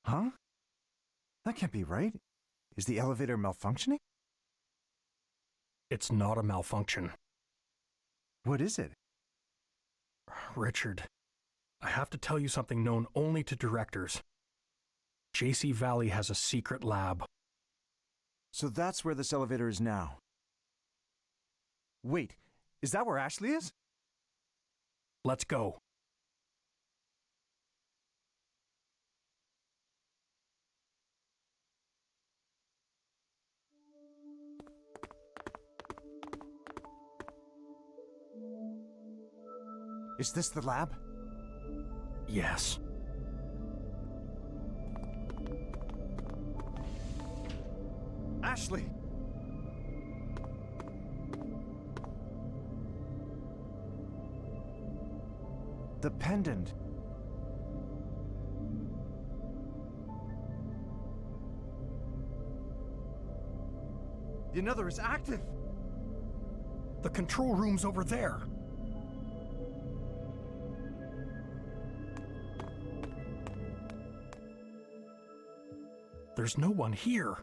Huh? That can't be right. Is the elevator malfunctioning? It's not a malfunction. What is it? Richard, I have to tell you something known only to directors. JC Valley has a secret lab. So that's where this elevator is now. Wait, is that where Ashley is? Let's go. Is this the lab? Yes. Ashley! The pendant. The another is active! The control room's over there. There's no one here.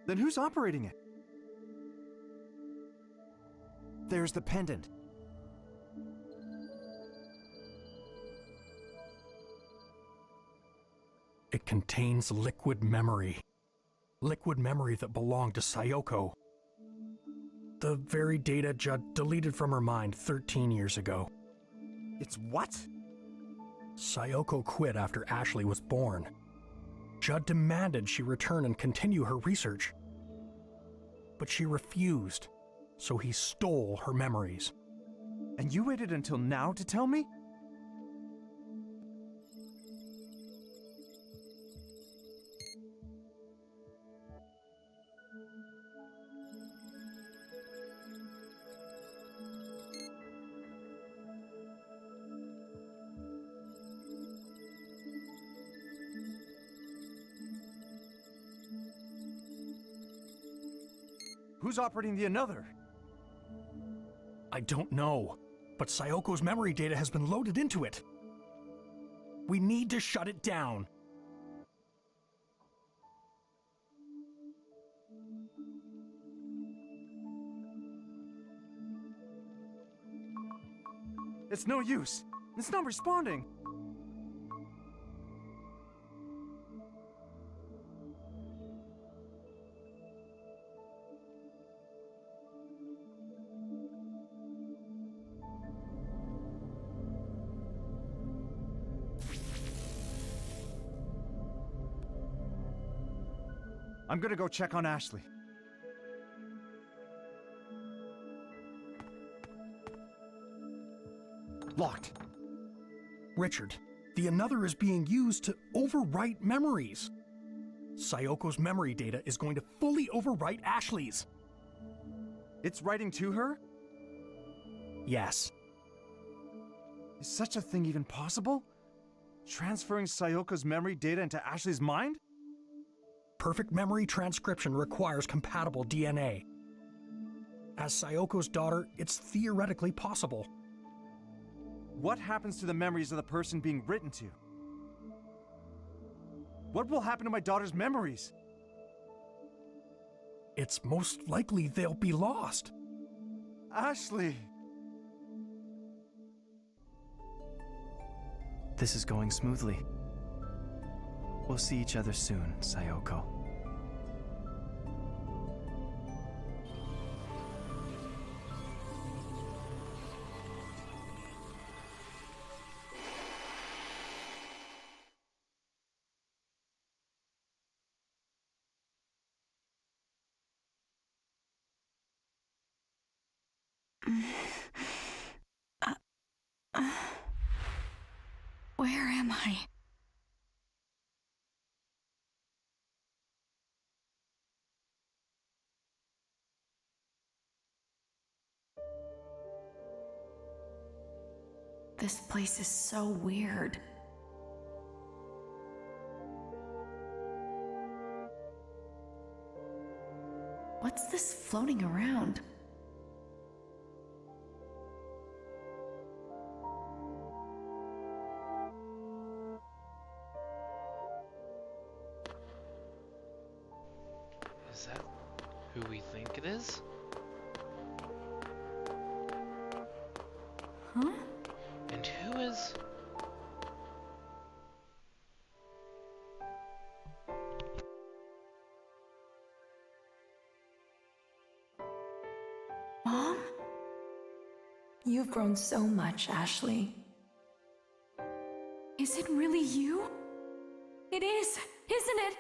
Then who's operating it? There's the pendant. It contains liquid memory. Liquid memory that belonged to Sayoko. The very data Judd deleted from her mind 13 years ago. It's what? Sayoko quit after Ashley was born. Judd demanded she return and continue her research. But she refused, so he stole her memories. And you waited until now to tell me? Who's operating the another? I don't know, but Sayoko's memory data has been loaded into it. We need to shut it down. It's no use. It's not responding. I'm gonna go check on Ashley. Locked. Richard, the another is being used to overwrite memories. Sayoko's memory data is going to fully overwrite Ashley's. It's writing to her? Yes. Is such a thing even possible? Transferring Sayoko's memory data into Ashley's mind? Perfect memory transcription requires compatible DNA. As Sayoko's daughter, it's theoretically possible. What happens to the memories of the person being written to? What will happen to my daughter's memories? It's most likely they'll be lost. Ashley! This is going smoothly. We'll see each other soon, Sayoko. Where am I? This place is so weird. What's this floating around? Is that who we think it is? Huh? And who is... Mom? You've grown so much, Ashley. Is it really you? It is, isn't it?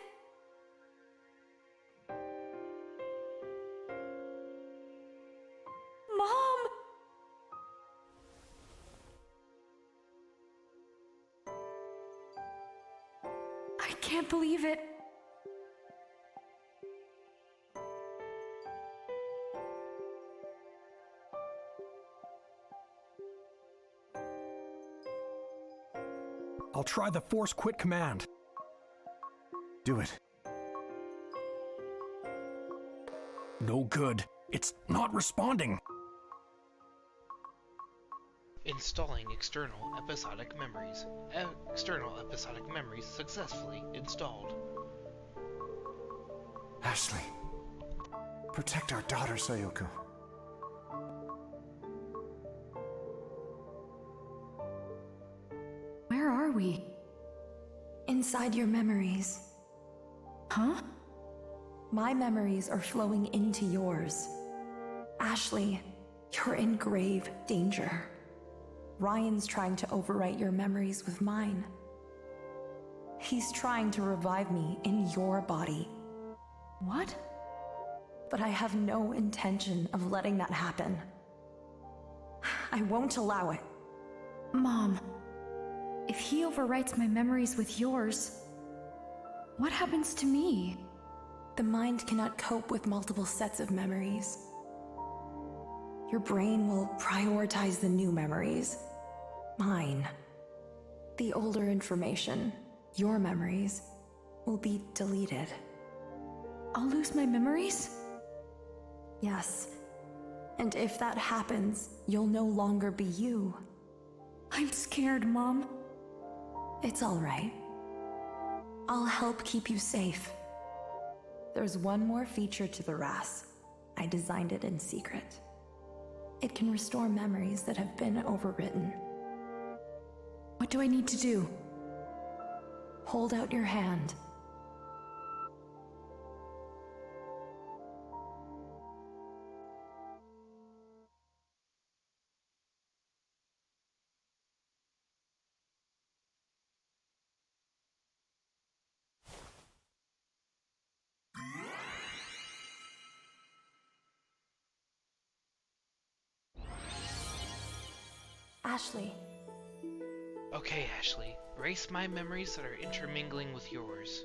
Mom! I can't believe it. I'll try the force quit command. Do it. No good. It's not responding. Installing external episodic memories. External episodic memories successfully installed. Ashley. Protect our daughter, Sayoko. Where are we? Inside your memories. Huh? My memories are flowing into yours. Ashley, you're in grave danger. Ryan's trying to overwrite your memories with mine. He's trying to revive me in your body. What? But I have no intention of letting that happen. I won't allow it. Mom, if he overwrites my memories with yours, what happens to me? The mind cannot cope with multiple sets of memories. Your brain will prioritize the new memories. Mine. The older information, your memories, will be deleted. I'll lose my memories? Yes. And if that happens, you'll no longer be you. I'm scared, Mom. It's all right. I'll help keep you safe. There's one more feature to the RAS. I designed it in secret. It can restore memories that have been overwritten. What do I need to do? Hold out your hand. Ashley. Okay, Ashley. Erase my memories that are intermingling with yours.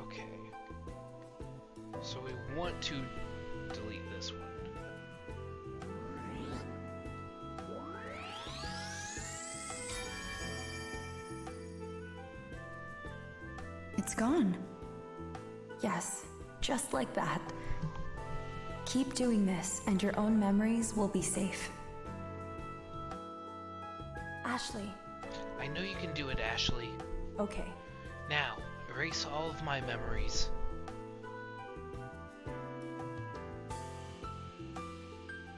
Okay. So we want to delete this one. It's gone. Yes, just like that. Keep doing this, and your own memories will be safe. Ashley. I know you can do it, Ashley. Okay. Now, erase all of my memories.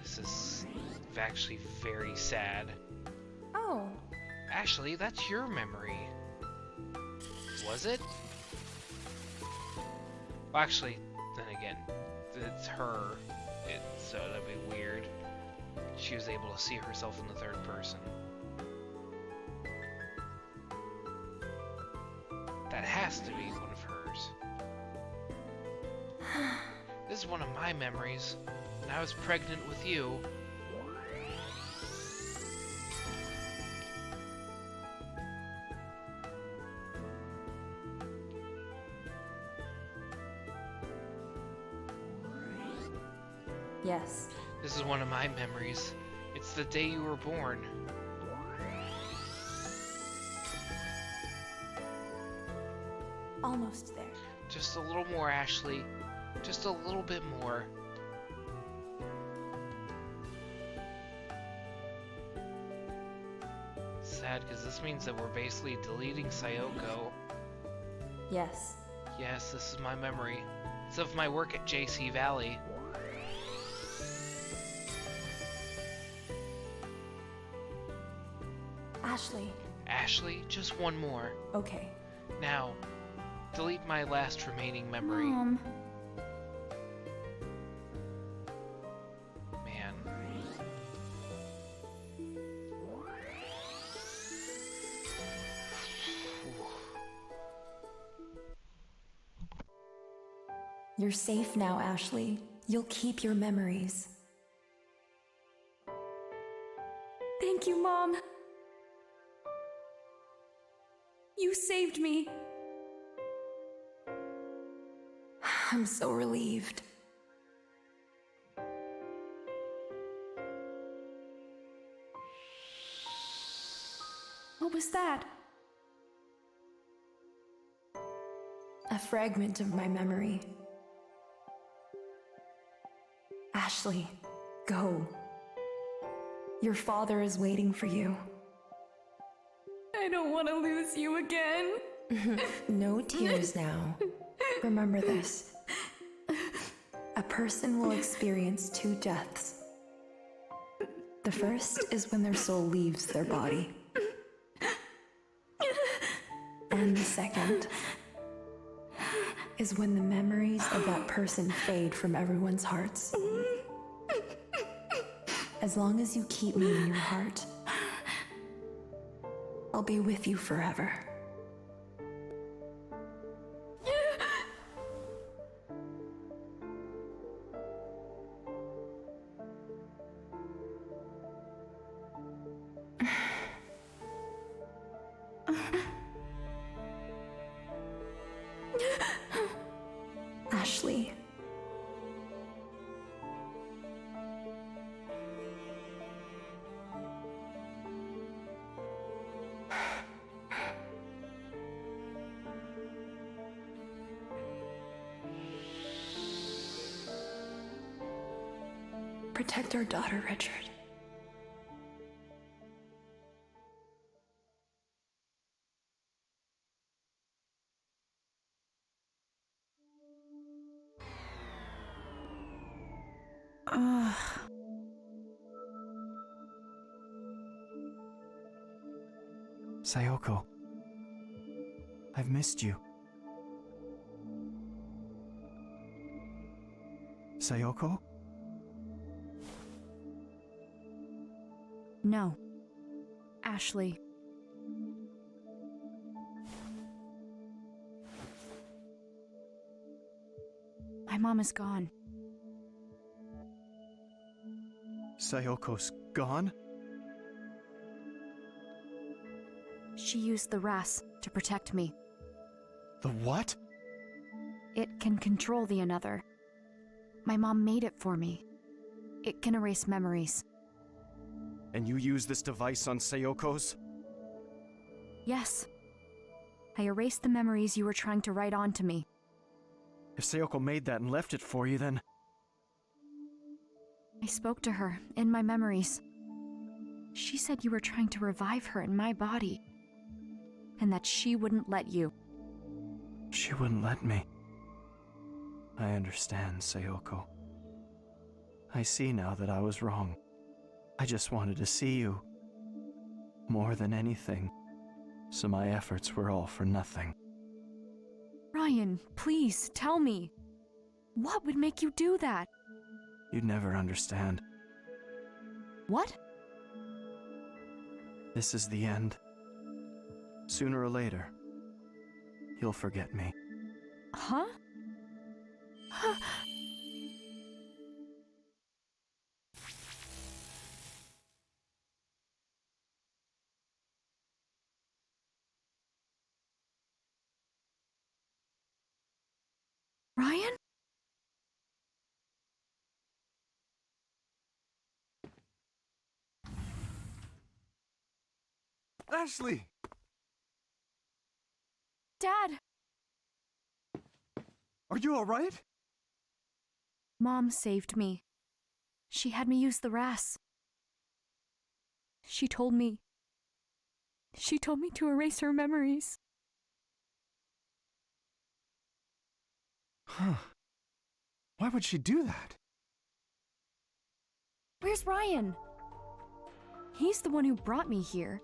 This is actually very sad. Oh. Ashley, that's your memory. Was it? Well, actually, then again, it's her. So that'd be weird. She was able to see herself in the third person. That has to be one of hers. This is one of my memories, and I was pregnant with you. Yes. This is one of my memories. It's the day you were born. Almost there. Just a little more, Ashley. Just a little bit more. Sad, because this means that we're basically deleting Sayoko. Yes. Yes, this is my memory. It's of my work at JC Valley. Ashley. Ashley, just one more. Okay. Now, delete my last remaining memory. Mom. Man. You're safe now, Ashley. You'll keep your memories. Thank you, Mom. You saved me. I'm so relieved. What was that? A fragment of my memory. Ashley, go. Your father is waiting for you. I don't want to lose you again. No tears now. Remember this. A person will experience two deaths. The first is when their soul leaves their body. And the second is when the memories of that person fade from everyone's hearts. As long as you keep me in your heart, I'll be with you forever. Ashley. Protect our daughter, Richard. Sayoko, I've missed you. Sayoko? No. Ashley. My mom is gone. Sayoko's gone? She used the RAS to protect me. The what? It can control the another. My mom made it for me. It can erase memories. And you use this device on Sayoko's? Yes. I erased the memories you were trying to write onto me. If Sayoko made that and left it for you, then... I spoke to her in my memories. She said you were trying to revive her in my body. And that she wouldn't let you. She wouldn't let me. I understand, Sayoko. I see now that I was wrong. I just wanted to see you. More than anything. So my efforts were all for nothing. Ryan, please, tell me. What would make you do that? You'd never understand. What? This is the end. Sooner or later, you'll forget me. Huh? Ryan? Ashley! Dad! Are you alright? Mom saved me. She had me use the RAS. She told me to erase her memories. Huh. Why would she do that? Where's Ryan? He's the one who brought me here.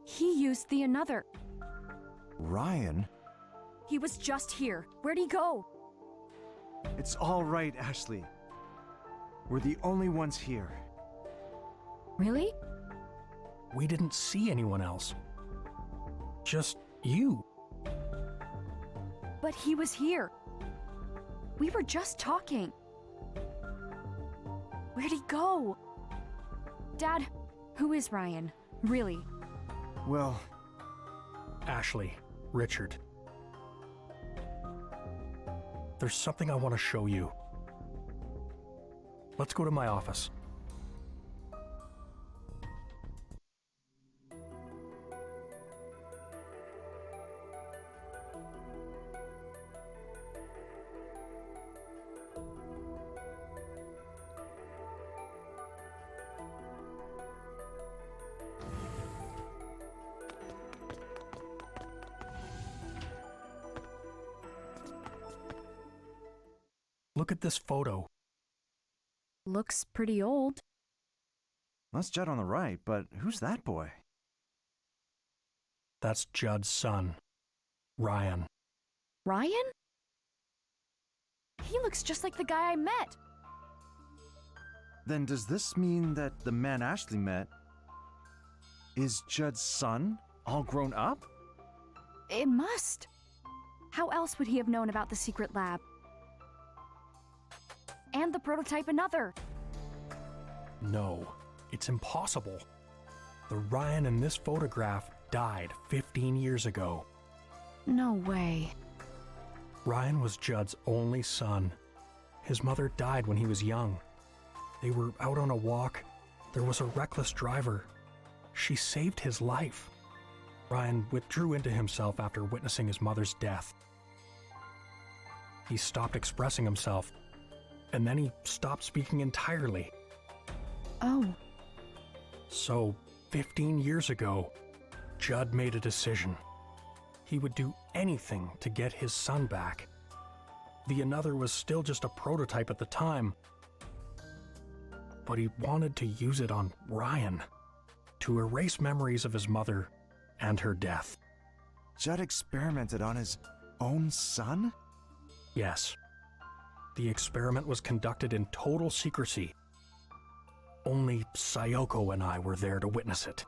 He used the another. Ryan? He was just here. Where'd he go? It's all right, Ashley. We're the only ones here. Really? We didn't see anyone else. Just you. But he was here. We were just talking. Where'd he go? Dad, who is Ryan? Really? Well, Ashley, Richard. There's something I want to show you. Let's go to my office. Look at this photo. Looks pretty old. that's Judd on the right, but who's that boy? That's Judd's son, Ryan. Ryan? He looks just like the guy I met. Then does this mean that the man Ashley met is Judd's son, all grown up? It must. How else would he have known about the secret lab? And the prototype another. No, it's impossible. The Ryan in this photograph died 15 years ago. No way. Ryan was Judd's only son. His mother died when he was young. They were out on a walk. There was a reckless driver. She saved his life. Ryan withdrew into himself after witnessing his mother's death. He stopped expressing himself, and then he stopped speaking entirely. Oh. So, 15 years ago, Judd made a decision. He would do anything to get his son back. The another was still just a prototype at the time, but he wanted to use it on Ryan, to erase memories of his mother and her death. Judd experimented on his own son? Yes. The experiment was conducted in total secrecy. Only Sayoko and I were there to witness it.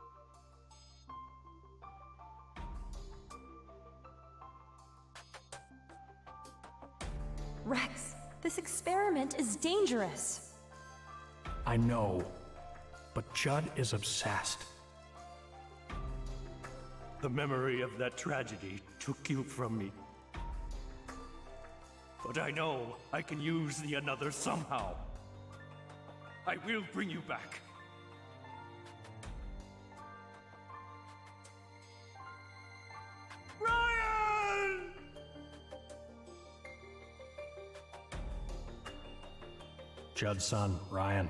Rex, this experiment is dangerous. I know, but Judd is obsessed. The memory of that tragedy took you from me. But I know I can use the another somehow. I will bring you back. Ryan! Judd's son, Ryan,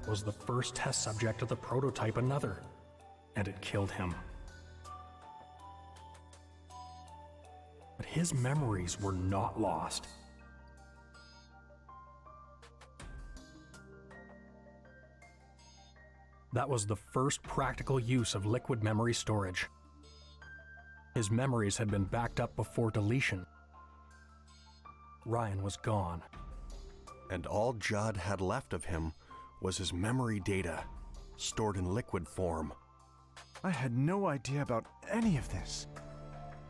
was the first test subject of the prototype another, and it killed him. But his memories were not lost. That was the first practical use of liquid memory storage. His memories had been backed up before deletion. Ryan was gone. And all Judd had left of him was his memory data, stored in liquid form. I had no idea about any of this.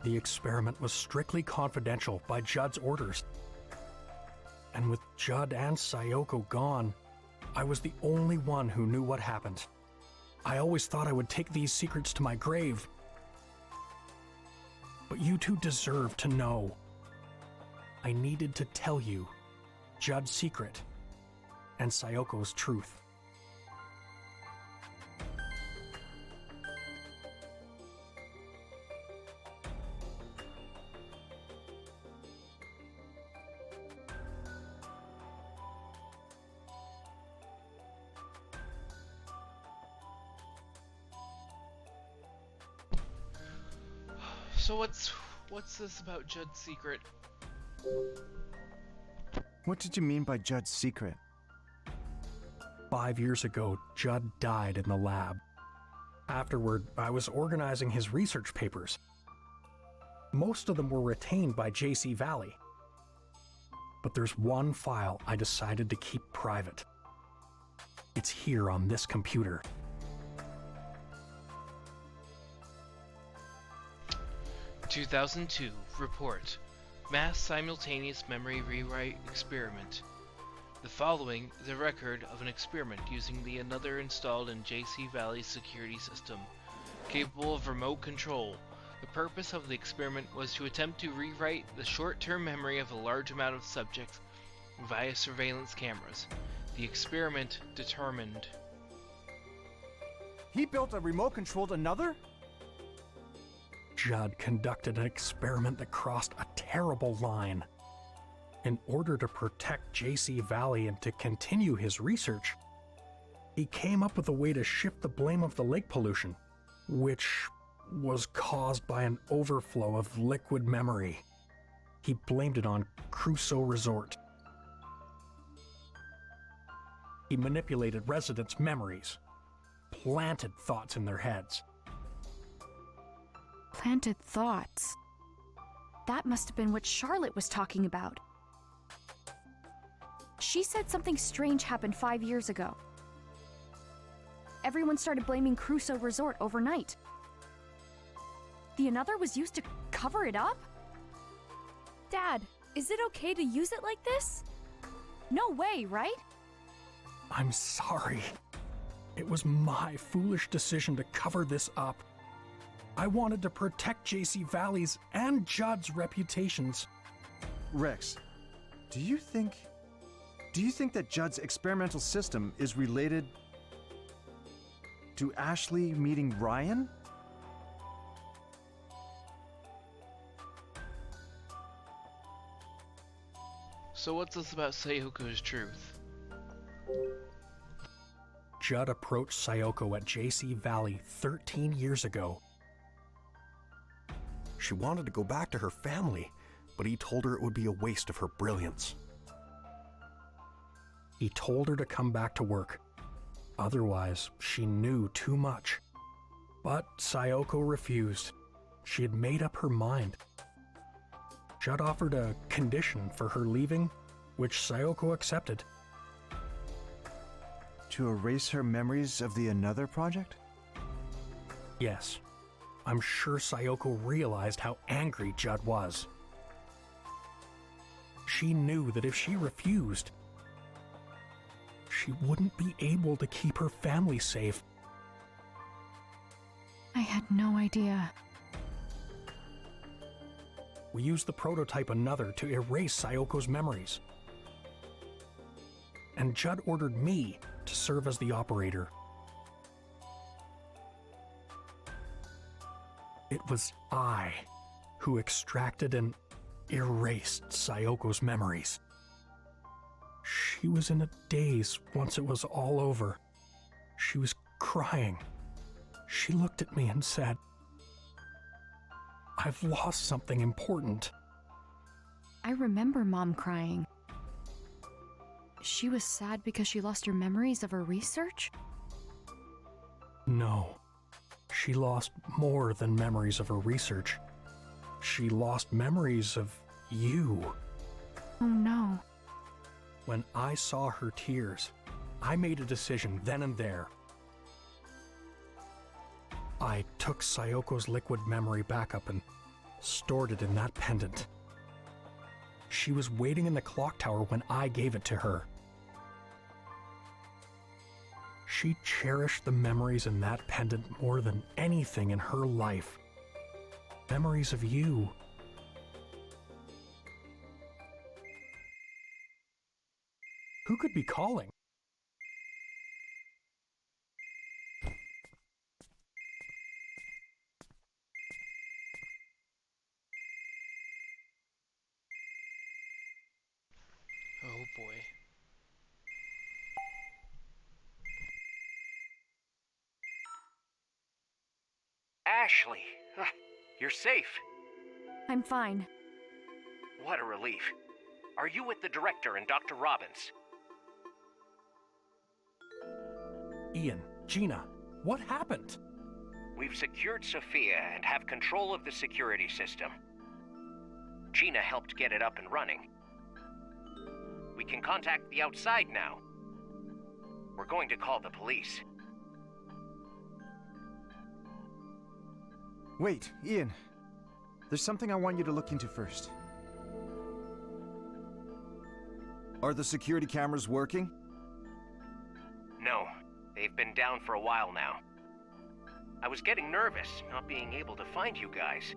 The experiment was strictly confidential by Judd's orders. And with Judd and Sayoko gone, I was the only one who knew what happened. I always thought I would take these secrets to my grave. But you two deserve to know. I needed to tell you Judd's secret and Sayoko's truth. So what's this about Judd's secret? What did you mean by Judd's secret? 5 years ago, Judd died in the lab. Afterward, I was organizing his research papers. Most of them were retained by JC Valley. But there's one file I decided to keep private. It's here on this computer. "2002 report. Mass simultaneous memory rewrite experiment. The following is a record of an experiment using the Another installed in JC Valley's security system, capable of remote control. The purpose of the experiment was to attempt to rewrite the short-term memory of a large amount of subjects via surveillance cameras. The experiment determined..." He built a remote-controlled Another? Judd conducted an experiment that crossed a terrible line. In order to protect JC Valley and to continue his research, he came up with a way to shift the blame of the lake pollution, which was caused by an overflow of liquid memory. He blamed it on Qster Resort. He manipulated residents' memories, planted thoughts in their heads. Planted thoughts. That must have been what Charlotte was talking about. She said something strange happened 5 years ago. Everyone started blaming Qster Resort overnight. The Another was used to cover it up? Dad, is it okay to use it like this? No way, right? I'm sorry. It was my foolish decision to cover this up. I wanted to protect JC Valley's and Judd's reputations. Rex, do you think that Judd's experimental system is related to Ashley meeting Ryan? So what's this about Sayoko's truth? Judd approached Sayoko at JC Valley 13 years ago. She wanted to go back to her family, but he told her it would be a waste of her brilliance. He told her to come back to work. Otherwise, she knew too much. But Sayoko refused. She had made up her mind. Judd offered a condition for her leaving, which Sayoko accepted. To erase her memories of the Another project? Yes, I'm sure Sayoko realized how angry Judd was. She knew that if she refused, she wouldn't be able to keep her family safe. I had no idea. We used the prototype Another to erase Sayoko's memories. And Judd ordered me to serve as the operator. It was I who extracted and erased Sayoko's memories. She was in a daze once it was all over. She was crying. She looked at me and said, "I've lost something important." I remember Mom crying. She was sad because she lost her memories of her research? No. She lost more than memories of her research. She lost memories of you. Oh no. When I saw her tears, I made a decision then and there. I took Sayoko's liquid memory backup and stored it in that pendant. She was waiting in the clock tower when I gave it to her. She cherished the memories in that pendant more than anything in her life. Memories of you. Who could be calling? Oh boy. Ashley, you're safe. I'm fine. What a relief. Are you with the director and Dr. Robbins? Ian, Gina, what happened? We've secured Sophia and have control of the security system. Gina helped get it up and running. We can contact the outside now. We're going to call the police. Wait, Ian. There's something I want you to look into first. Are the security cameras working? No, they've been down for a while now. I was getting nervous, not being able to find you guys.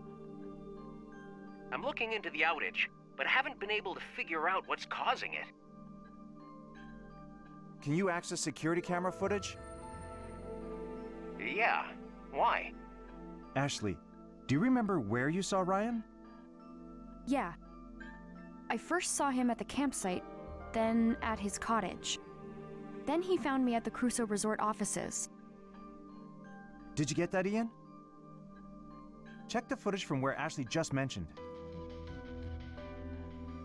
I'm looking into the outage, but haven't been able to figure out what's causing it. Can you access security camera footage? Yeah, why? Ashley, do you remember where you saw Ryan? Yeah. I first saw him at the campsite, then at his cottage. Then he found me at the Crusoe Resort offices. Did you get that, Ian? Check the footage from where Ashley just mentioned.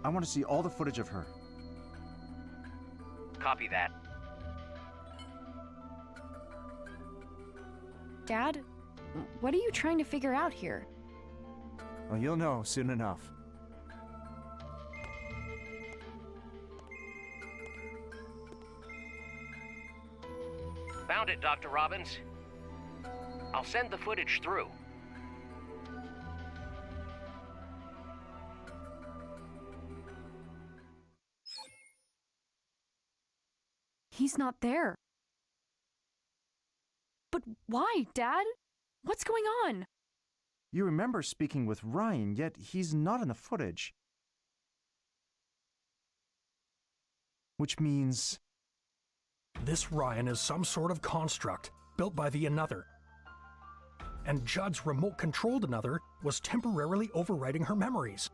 I want to see all the footage of her. Copy that. Dad, what are you trying to figure out here? Well, you'll know soon enough. Found it, Dr. Robbins. I'll send the footage through. He's not there. But why, Dad? What's going on? You remember speaking with Ryan, yet he's not in the footage. Which means... This Ryan is some sort of construct built by the Another. And Judd's remote-controlled Another was temporarily overwriting her memories.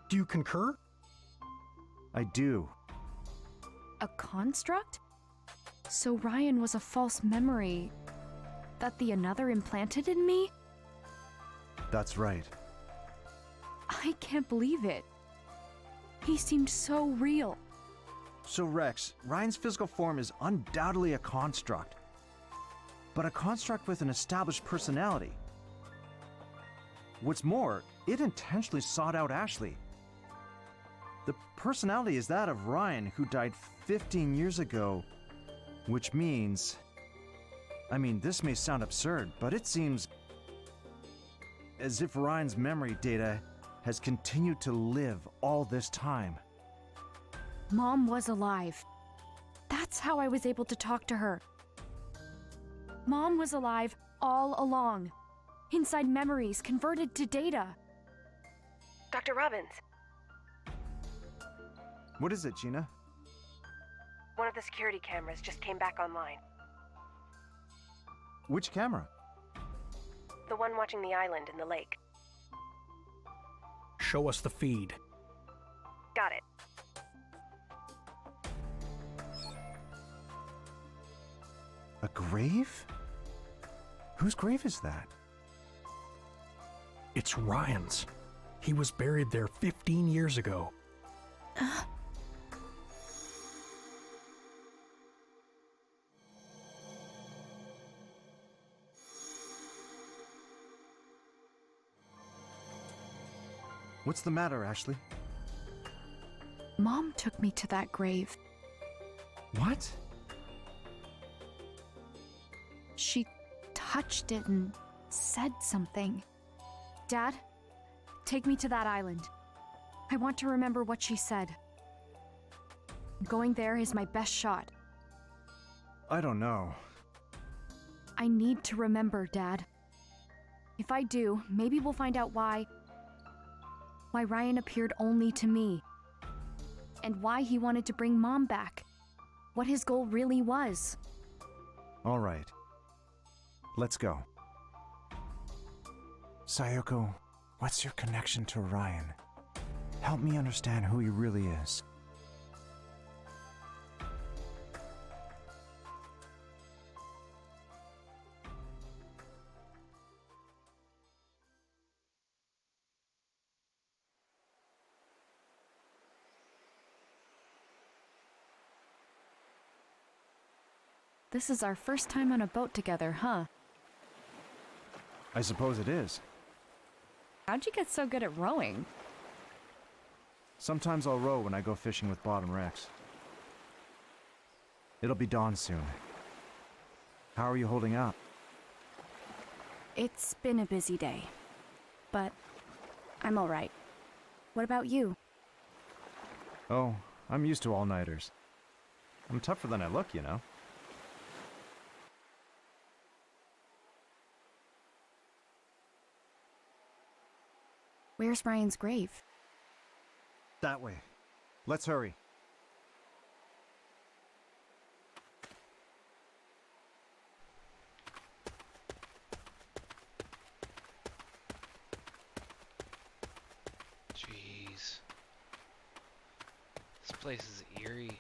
Do you concur? I do. A construct? So Ryan was a false memory that the Another implanted in me? That's right. I can't believe it. He seemed so real. So Rex, Ryan's physical form is undoubtedly a construct. But a construct with an established personality. What's more, it intentionally sought out Ashley. The personality is that of Ryan, who died 15 years ago, which means... I mean, this may sound absurd, but it seems as if Ryan's memory data has continued to live all this time. Mom was alive. That's how I was able to talk to her. Mom was alive all along, inside memories converted to data. Dr. Robbins, What is it, Gina? one of the security cameras just came back online. Which camera? The one watching the island in the lake. Show us the feed. Got it. A grave? Whose grave is that? It's Ryan's. He was buried there 15 years ago. What's the matter, Ashley? Mom took me to that grave. What? She touched it and said something. Dad, take me to that island. I want to remember what she said. Going there is my best shot. I don't know. I need to remember, Dad. If I do, maybe we'll find out why Ryan appeared only to me. And why he wanted to bring Mom back. What his goal really was. All right. Let's go. Sayoko, what's your connection to Ryan? Help me understand who he really is. This is our first time on a boat together, huh? I suppose it is. How'd you get so good at rowing? Sometimes I'll row when I go fishing with Bob and Rex. It'll be dawn soon. How are you holding up? It's been a busy day, but I'm all right. What about you? Oh, I'm used to all-nighters. I'm tougher than I look, you know. Where's Ryan's grave? That way. Let's hurry. Jeez. This place is eerie.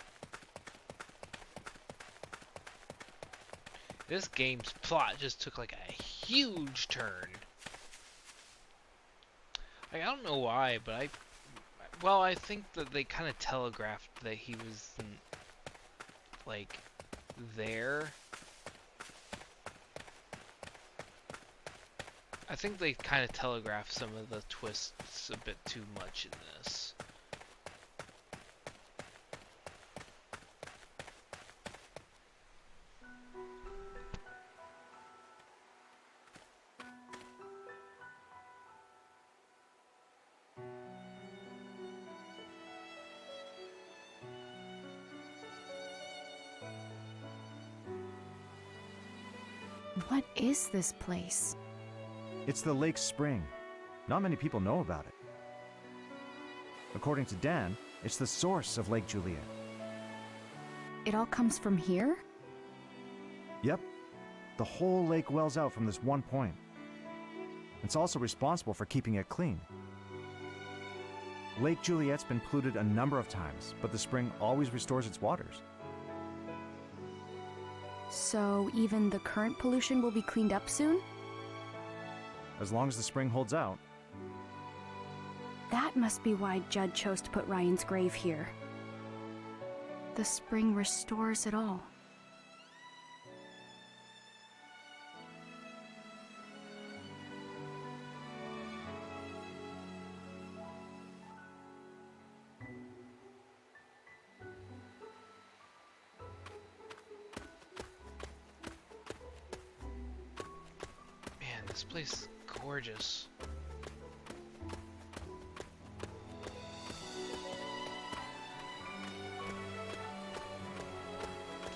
This game's plot just took like a huge turn. Like, I don't know why, but I think that they kind of telegraphed that he wasn't, like, there. I think they kind of telegraphed some of the twists a bit too much in this. What is this place? It's the lake's spring. Not many people know about it. According to Dan, it's the source of Lake Juliet. It all comes from here? Yep. The whole lake wells out from this one point. It's also responsible for keeping it clean. Lake Juliet's been polluted a number of times, but the spring always restores its waters. So even the current pollution will be cleaned up soon? As long as the spring holds out. That must be why Judd chose to put Ryan's grave here. The spring restores it all. Man, this place is gorgeous.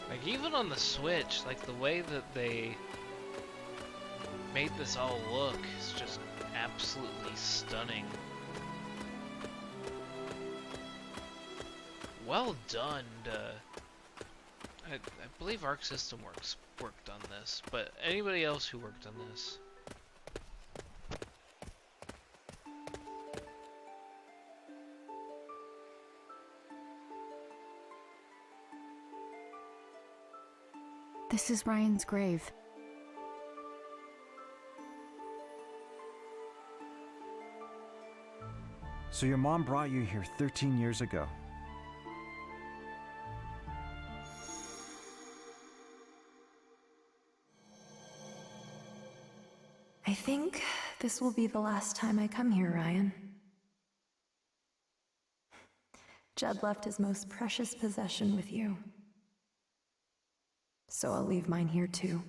Like, even on the Switch, like, the way that they made this all look is just absolutely stunning. Well done. I believe Arc System Works worked on this, but anybody else who worked on this? This is Ryan's grave. So your mom brought you here 13 years ago. I think this will be the last time I come here, Ryan. Judd left his most precious possession with you. So I'll leave mine here too.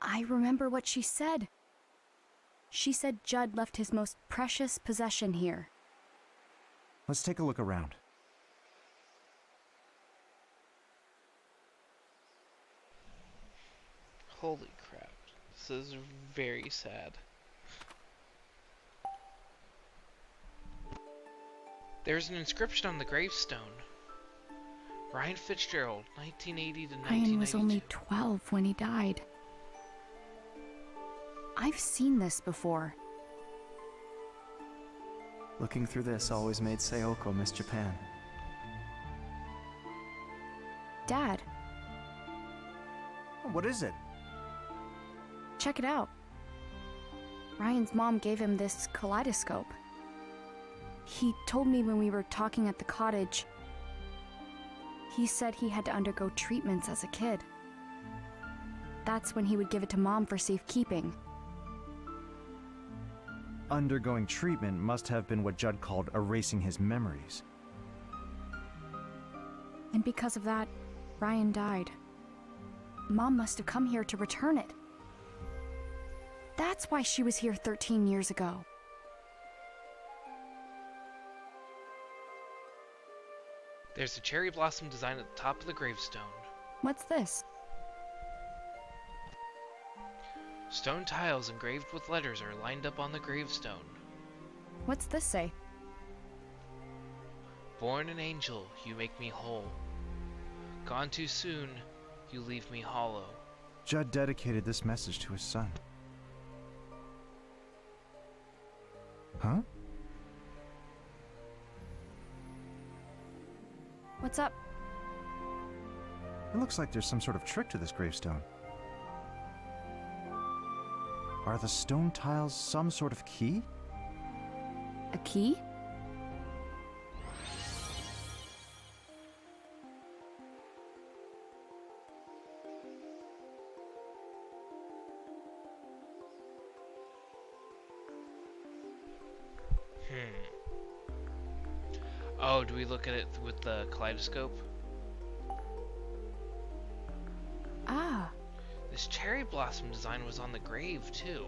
I remember what she said. She said Judd left his most precious possession here. Let's take a look around. Holy crap. This is very sad. There's an inscription on the gravestone. Ryan Fitzgerald, 1980 to 1992. Ryan was only 12 when he died. I've seen this before. Looking through this always made Sayoko miss Japan. Dad, What is it? check it out. Ryan's mom gave him this kaleidoscope. He told me when we were talking at the cottage. He said he had to undergo treatments as a kid. That's when he would give it to Mom for safekeeping. Undergoing treatment must have been what Judd called erasing his memories. And because of that, Ryan died. Mom must have come here to return it. That's why she was here 13 years ago. There's a cherry blossom design at the top of the gravestone. What's this? Stone tiles engraved with letters are lined up on the gravestone. What's this say? Born an angel, you make me whole. Gone too soon, you leave me hollow. Judd dedicated this message to his son. Huh? What's up? It looks like there's some sort of trick to this gravestone. Are the stone tiles some sort of key? A key? Oh, do we look at it with the kaleidoscope? Ah. This cherry blossom design was on the grave, too.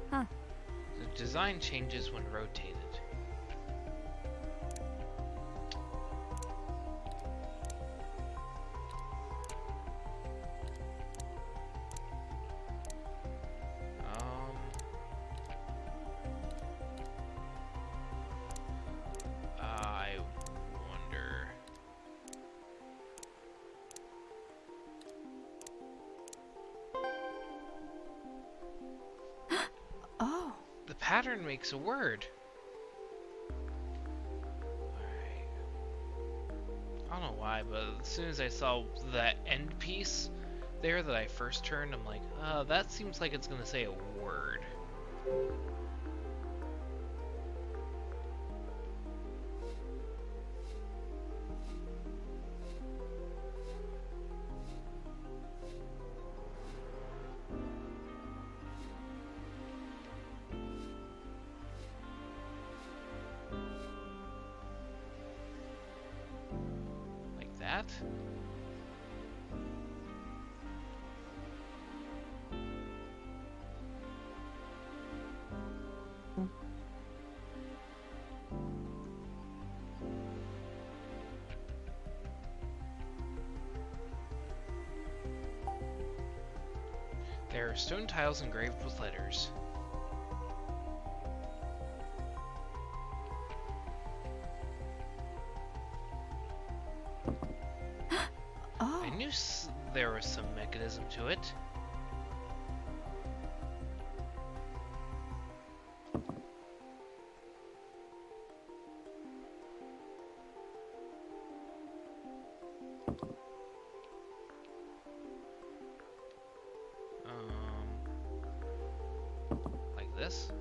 Huh. The design changes when rotated. I wonder. Oh. The pattern makes a word. Alright. I don't know why, but as soon as I saw that end piece there that I first turned, I'm like, that seems like it's gonna say a word. That? There are stone tiles engraved with letters. Oh. I knew there was some mechanism to it. Like this?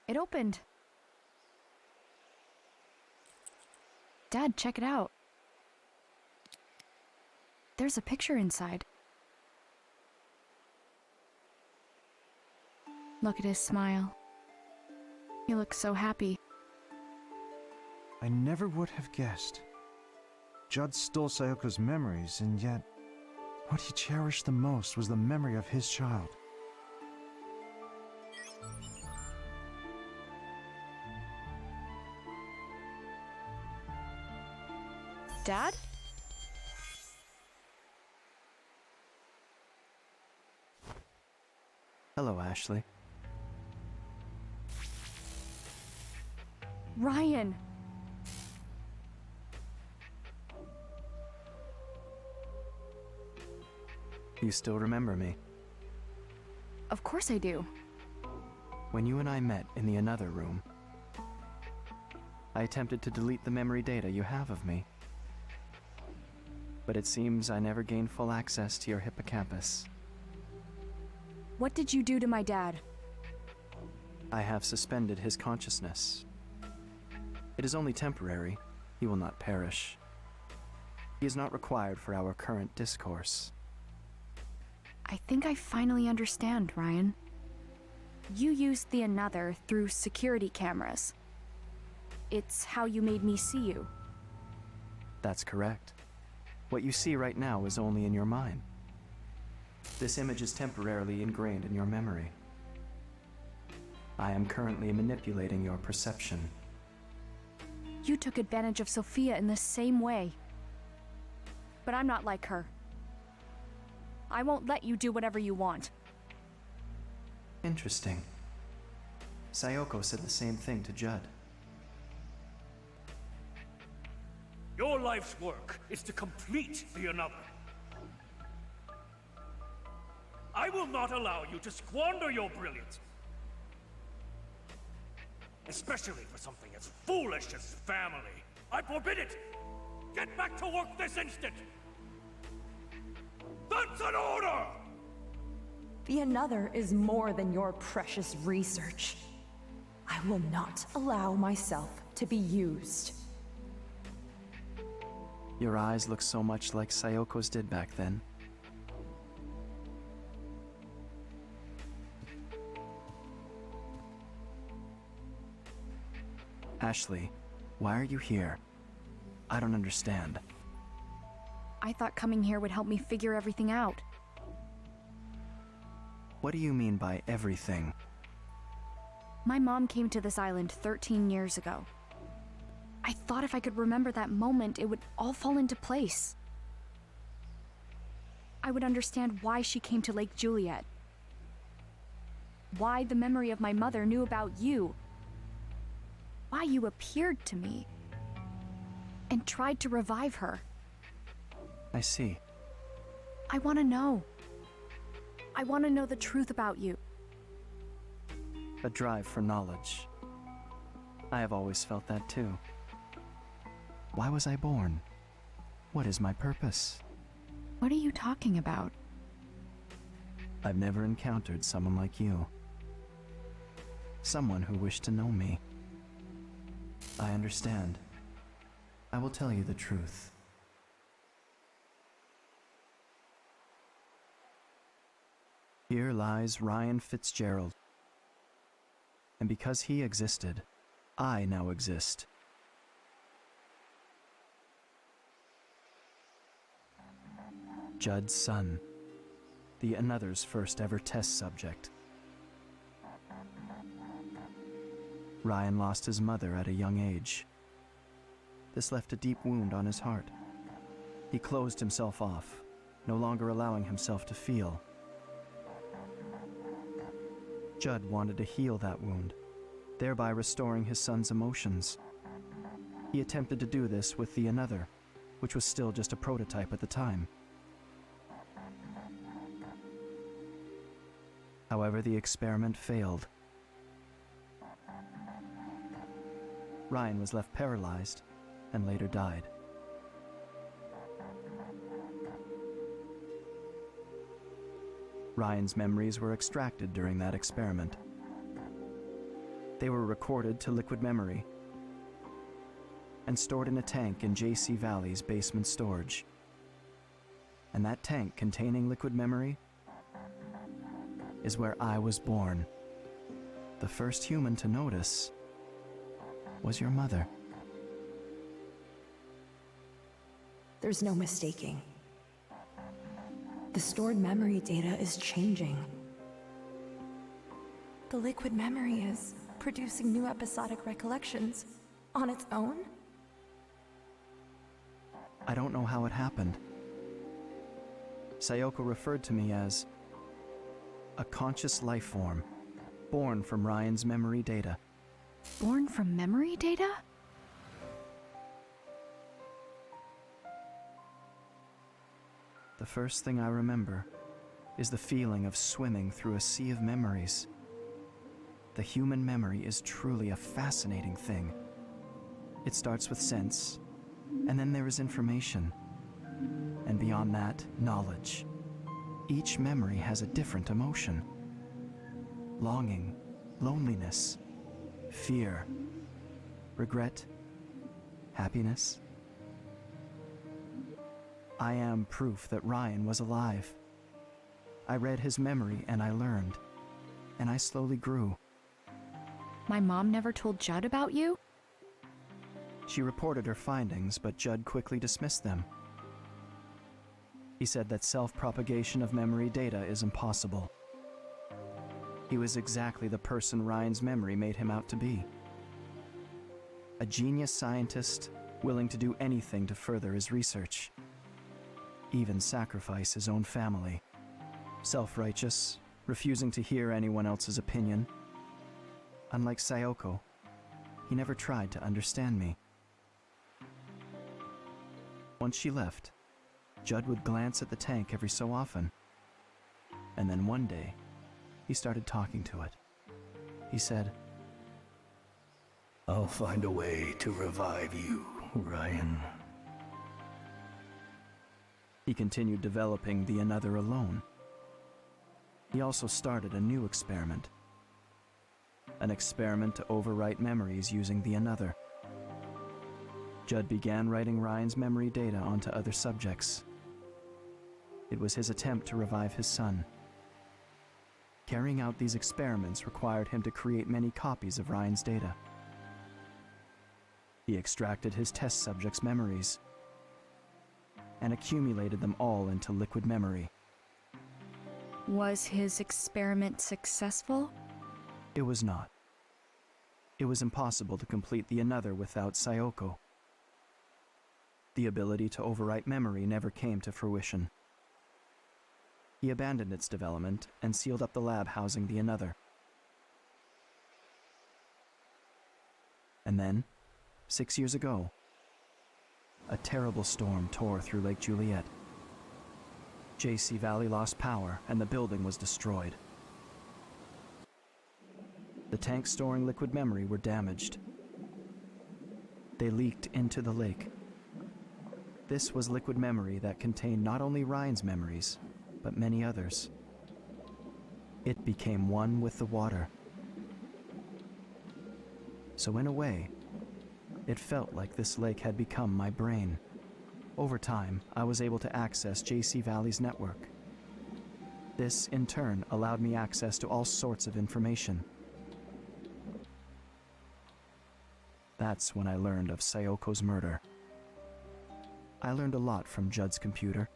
It opened. Dad, check it out. There's a picture inside. Look at his smile. He looks so happy. I never would have guessed. Judd stole Sayoko's memories, and yet, what he cherished the most was the memory of his child. Dad? Hello, Ashley. Ryan! You still remember me? Of course I do. When you and I met in the another room, I attempted to delete the memory data you have of me. But it seems I never gained full access to your hippocampus. What did you do to my dad? I have suspended his consciousness. It is only temporary. He will not perish. He is not required for our current discourse. I think I finally understand, Ryan. You used the another through security cameras. It's how you made me see you. That's correct. What you see right now is only in your mind. This image is temporarily ingrained in your memory. I am currently manipulating your perception. You took advantage of Sophia in the same way. But I'm not like her. I won't let you do whatever you want. Interesting. Sayoko said the same thing to Judd. Your life's work is to complete the another. I will not allow you to squander your brilliance. Especially for something as foolish as family. I forbid it! Get back to work this instant! That's an order! The another is more than your precious research. I will not allow myself to be used. Your eyes look so much like Sayoko's did back then. Ashley, why are you here? I don't understand. I thought coming here would help me figure everything out. What do you mean by everything? My mom came to this island 13 years ago. I thought if I could remember that moment, it would all fall into place. I would understand why she came to Lake Juliet. Why the memory of my mother knew about you. Why you appeared to me and tried to revive her. I see. I want to know. I want to know the truth about you. A drive for knowledge. I have always felt that too. Why was I born? What is my purpose? What are you talking about? I've never encountered someone like you. Someone who wished to know me. I understand. I will tell you the truth. Here lies Ryan Fitzgerald. And because he existed, I now exist. Judd's son. The another's first ever test subject. Ryan lost his mother at a young age. This left a deep wound on his heart. He closed himself off, no longer allowing himself to feel. Judd wanted to heal that wound, thereby restoring his son's emotions. He attempted to do this with the another, which was still just a prototype at the time. However, the experiment failed. Ryan was left paralyzed and later died. Ryan's memories were extracted during that experiment. They were recorded to liquid memory and stored in a tank in JC Valley's basement storage. And that tank containing liquid memory is where I was born. The first human to notice was your mother. There's no mistaking. The stored memory data is changing. The liquid memory is producing new episodic recollections on its own? I don't know how it happened. Sayoko referred to me as a conscious life form, born from Ryan's memory data. Born from memory data? The first thing I remember is the feeling of swimming through a sea of memories. The human memory is truly a fascinating thing. It starts with sense, and then there is information. And beyond that, knowledge. Each memory has a different emotion. Longing, loneliness, fear, regret, happiness. I am proof that Ryan was alive. I read his memory and I learned, and I slowly grew. My mom never told Judd about you? She reported her findings, but Judd quickly dismissed them. He said that self-propagation of memory data is impossible. He was exactly the person Ryan's memory made him out to be. A genius scientist willing to do anything to further his research. Even sacrifice his own family. Self-righteous, refusing to hear anyone else's opinion. Unlike Sayoko, he never tried to understand me. Once she left, Judd would glance at the tank every so often. And then one day, he started talking to it. He said, "I'll find a way to revive you, Ryan." He continued developing the Another alone. He also started a new experiment. An experiment to overwrite memories using the Another. Judd began writing Ryan's memory data onto other subjects. It was his attempt to revive his son. Carrying out these experiments required him to create many copies of Ryan's data. He extracted his test subjects' memories and accumulated them all into liquid memory. Was his experiment successful? It was not. It was impossible to complete the Another without Sayoko. The ability to overwrite memory never came to fruition. He abandoned its development and sealed up the lab housing the Another. And then, 6 years ago, a terrible storm tore through Lake Juliet. JC Valley lost power and the building was destroyed. The tanks storing liquid memory were damaged. They leaked into the lake. This was liquid memory that contained not only Ryan's memories, but many others. It became one with the water. So in a way, it felt like this lake had become my brain. Over time, I was able to access JC Valley's network. This, in turn, allowed me access to all sorts of information. That's when I learned of Sayoko's murder. I learned a lot from Judd's computer,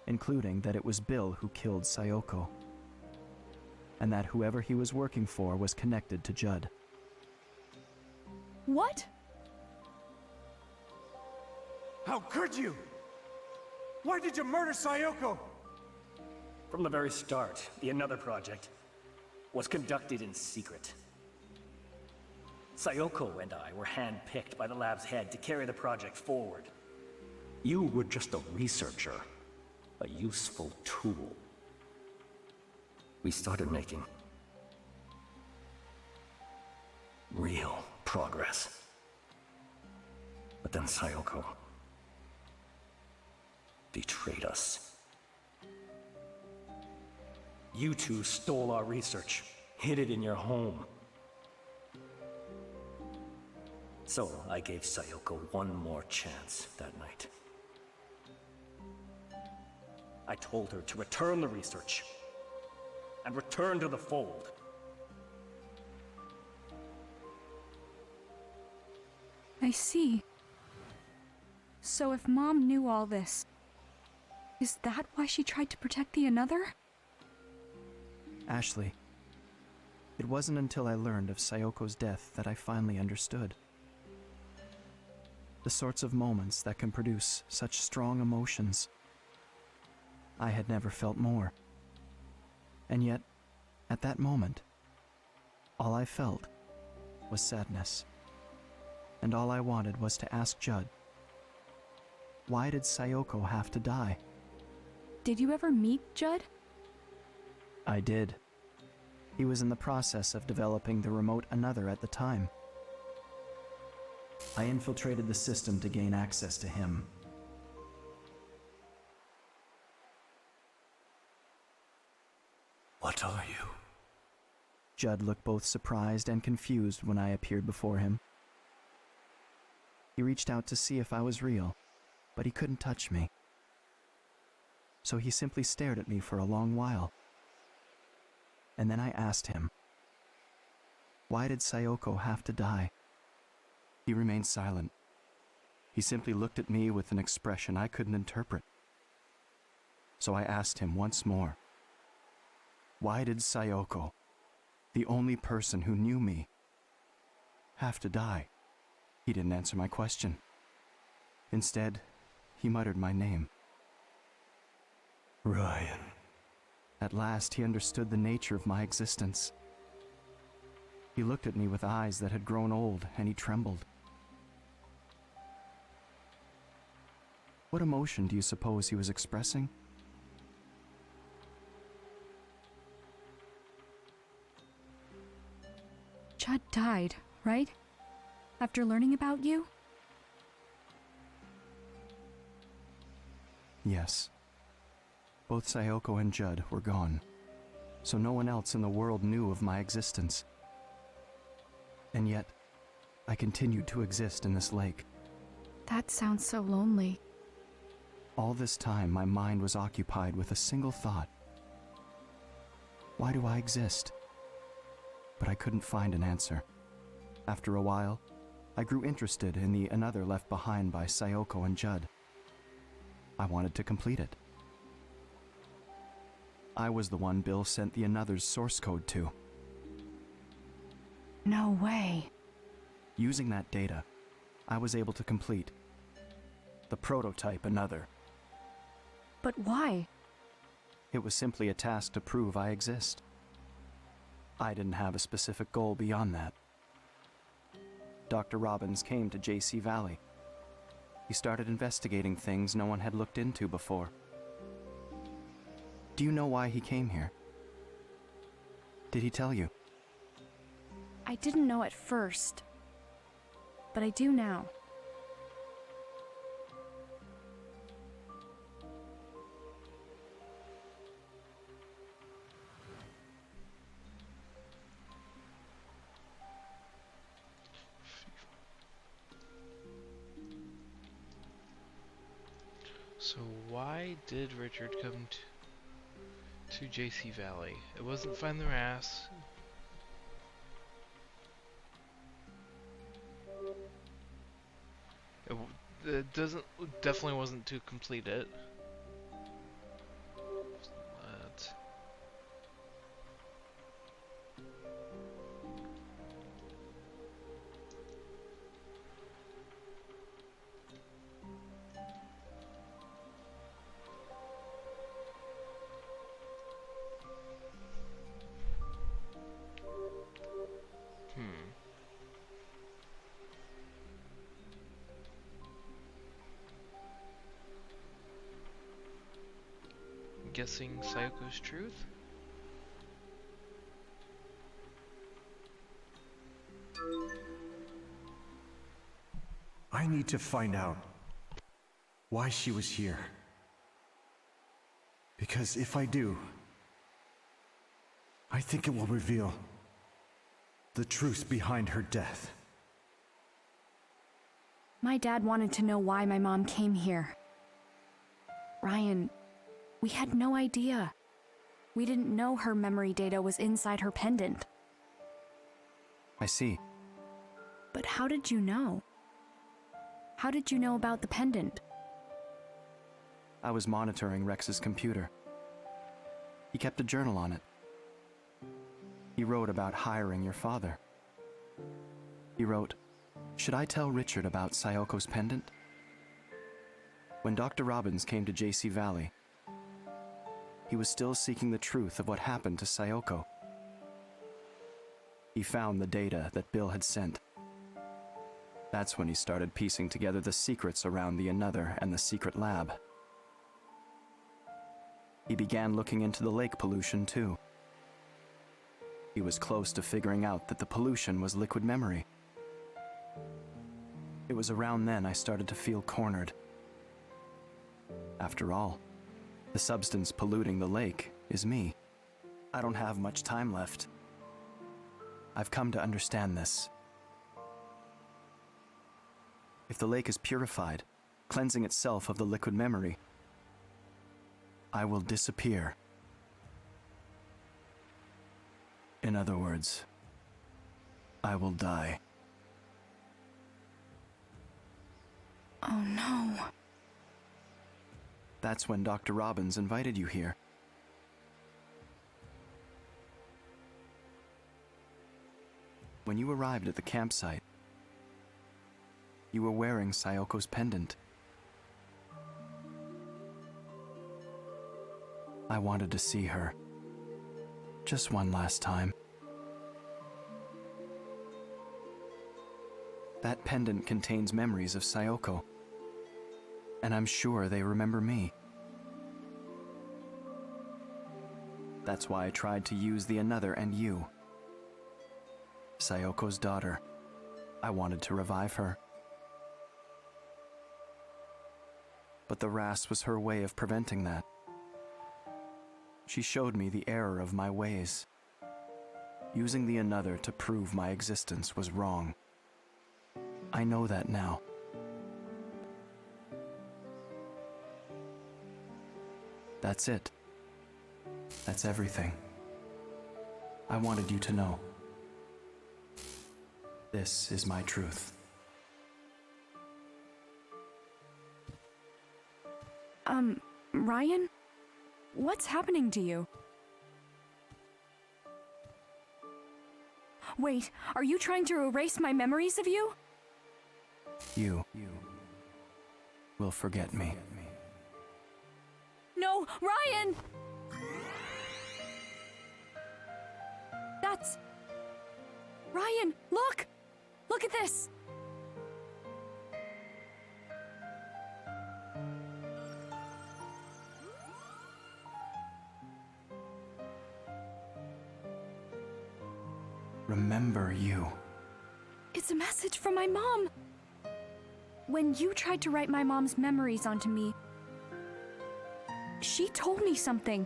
including that it was Bill who killed Sayoko, and that whoever he was working for was connected to Judd. What? How could you? Why did you murder Sayoko? From the very start, the Another project was conducted in secret. Sayoko and I were handpicked by the lab's head to carry the project forward. You were just a researcher, a useful tool. We started making real progress. But then Sayoko betrayed us. You two stole our research, hid it in your home. So I gave Sayoko one more chance that night. I told her to return the research and return to the fold. I see. So if Mom knew all this, is that why she tried to protect the Another? Ashley, it wasn't until I learned of Sayoko's death that I finally understood. The sorts of moments that can produce such strong emotions. I had never felt more. And yet, at that moment, all I felt was sadness. And all I wanted was to ask Judd, why did Sayoko have to die? Did you ever meet Judd? I did. He was in the process of developing the remote Another at the time. I infiltrated the system to gain access to him. What are you? Judd looked both surprised and confused when I appeared before him. He reached out to see if I was real, but he couldn't touch me. So he simply stared at me for a long while. And then I asked him, why did Sayoko have to die? He remained silent. He simply looked at me with an expression I couldn't interpret. So I asked him once more, why did Sayoko, the only person who knew me, have to die? He didn't answer my question. Instead, he muttered my name. Ryan. At last, he understood the nature of my existence. He looked at me with eyes that had grown old, and he trembled. What emotion do you suppose he was expressing? Judd died, right? After learning about you? Yes. Both Sayoko and Judd were gone, so no one else in the world knew of my existence. And yet, I continued to exist in this lake. That sounds so lonely. All this time, my mind was occupied with a single thought. Why do I exist? But I couldn't find an answer. After a while, I grew interested in the Another left behind by Sayoko and Judd. I wanted to complete it. I was the one Bill sent the Another's source code to. No way. Using that data, I was able to complete the prototype Another. But why? It was simply a task to prove I exist. I didn't have a specific goal beyond that. Dr. Robbins came to JC Valley. He started investigating things no one had looked into before. Do you know why he came here? Did he tell you? I didn't know at first, but I do now. So why did Richard come to JC Valley? It wasn't find their ass. It definitely wasn't to complete it. But guessing Sayoko's truth? I need to find out why she was here. Because if I do, I think it will reveal the truth behind her death. My dad wanted to know why my mom came here. Ryan, we had no idea. We didn't know her memory data was inside her pendant. I see. But how did you know? How did you know about the pendant? I was monitoring Rex's computer. He kept a journal on it. He wrote about hiring your father. He wrote, Should I tell Richard about Sayoko's pendant? When Dr. Robbins came to JC Valley, he was still seeking the truth of what happened to Sayoko. He found the data that Bill had sent. That's when he started piecing together the secrets around the Another and the secret lab. He began looking into the lake pollution too. He was close to figuring out that the pollution was liquid memory. It was around then I started to feel cornered. After all, the substance polluting the lake is me. I don't have much time left. I've come to understand this. If the lake is purified, cleansing itself of the liquid memory, I will disappear. In other words, I will die. Oh no. That's when Dr. Robbins invited you here. When you arrived at the campsite, you were wearing Sayoko's pendant. I wanted to see her. Just one last time. That pendant contains memories of Sayoko, and I'm sure they remember me. That's why I tried to use the Another and you. Sayoko's daughter. I wanted to revive her. But the Ras was her way of preventing that. She showed me the error of my ways. Using the Another to prove my existence was wrong. I know that now. That's it. That's everything. I wanted you to know. This is my truth. Ryan? What's happening to you? Wait, are you trying to erase my memories of you? You will forget me. No, Ryan! That's... Ryan, look! Look at this! Remember you. It's a message from my mom! When you tried to write my mom's memories onto me, she told me something.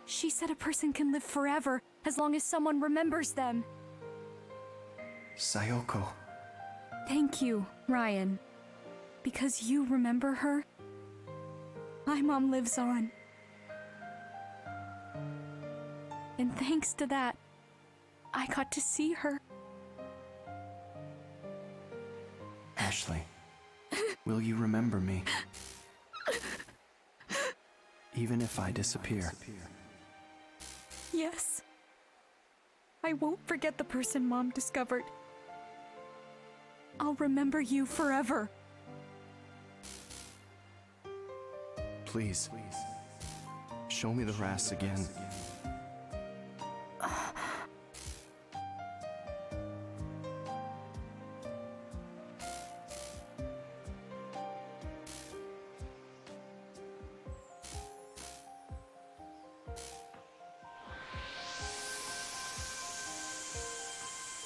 She said a person can live forever as long as someone remembers them. Sayoko. Thank you, Ryan. Because you remember her, my mom lives on. And thanks to that, I got to see her. Ashley, will you remember me? Even if I disappear. Yes. I won't forget the person Mom discovered. I'll remember you forever. Please, show me the Ras again.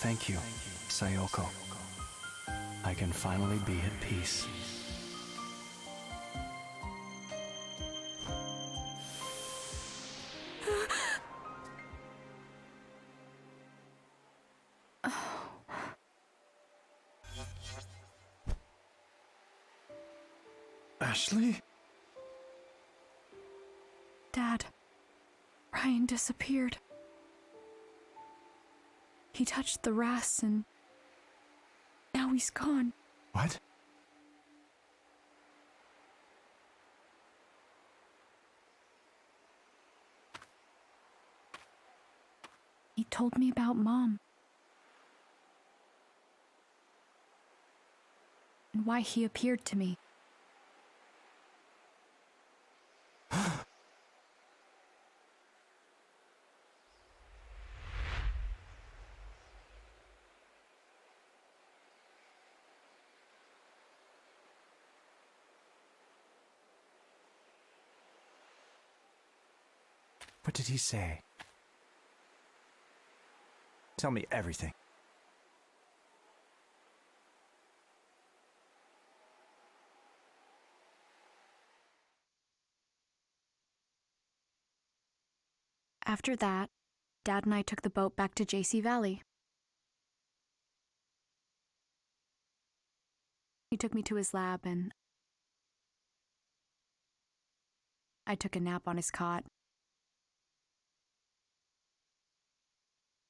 Thank you, Sayoko. I can finally be at peace. Ashley? Dad, Ryan disappeared. He touched the Ras and now he's gone. What? He told me about Mom. and why he appeared to me. What did he say? Tell me everything. After that, Dad and I took the boat back to JC Valley. He took me to his lab and I took a nap on his cot.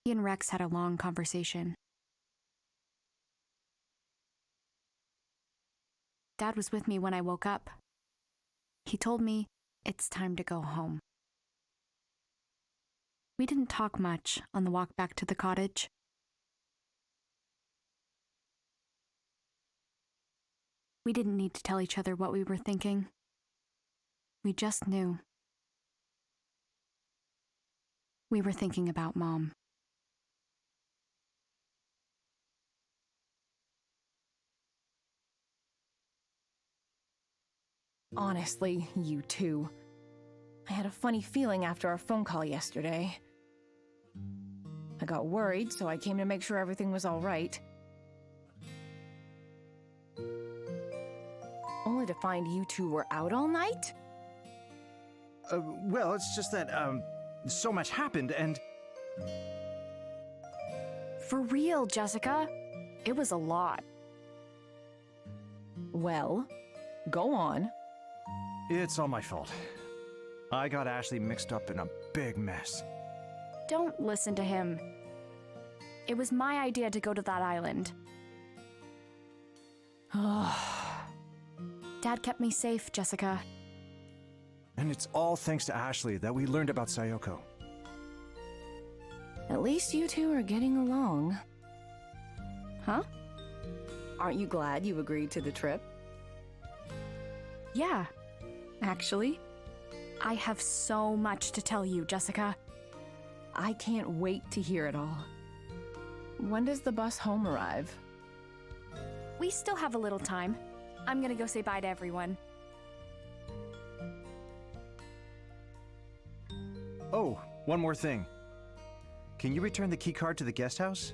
He and Rex had a long conversation. Dad was with me when I woke up. He told me it's time to go home. We didn't talk much on the walk back to the cottage. We didn't need to tell each other what we were thinking. We just knew. We were thinking about Mom. Honestly, you two. I had a funny feeling after our phone call yesterday. I got worried, so I came to make sure everything was all right. Only to find you two were out all night? Well, it's just that, so much happened and... For real, Jessica. It was a lot. Well, go on. It's all my fault. I got Ashley mixed up in a big mess. Don't listen to him. It was my idea to go to that island. Dad kept me safe, Jessica. And it's all thanks to Ashley that we learned about Sayoko. At least you two are getting along. Huh? Aren't you glad you agreed to the trip? Yeah, actually. I have so much to tell you, Jessica. I can't wait to hear it all. When does the bus home arrive? We still have a little time. I'm gonna go say bye to everyone. Oh, one more thing. Can you return the key card to the guest house?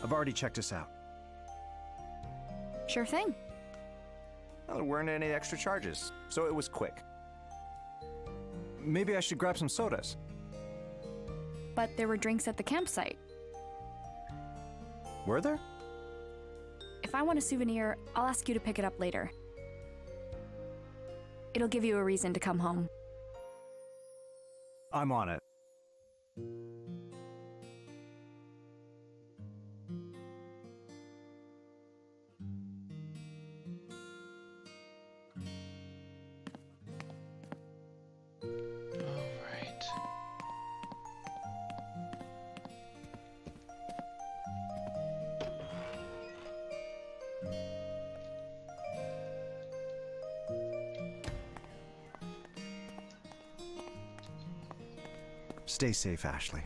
I've already checked us out. Sure thing. Well, there weren't any extra charges, so it was quick. Maybe I should grab some sodas. But there were drinks at the campsite. Were there? If I want a souvenir, I'll ask you to pick it up later. It'll give you a reason to come home. I'm on it. Stay safe, Ashley.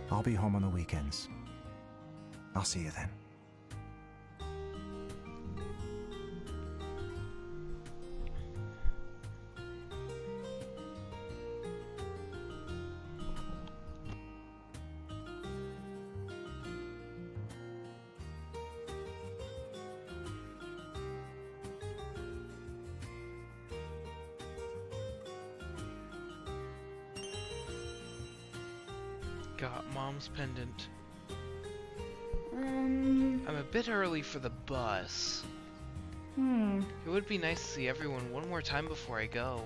I'll be home on the weekends. I'll see you then. Got Mom's pendant. I'm a bit early for the bus. It would be nice to see everyone one more time before I go.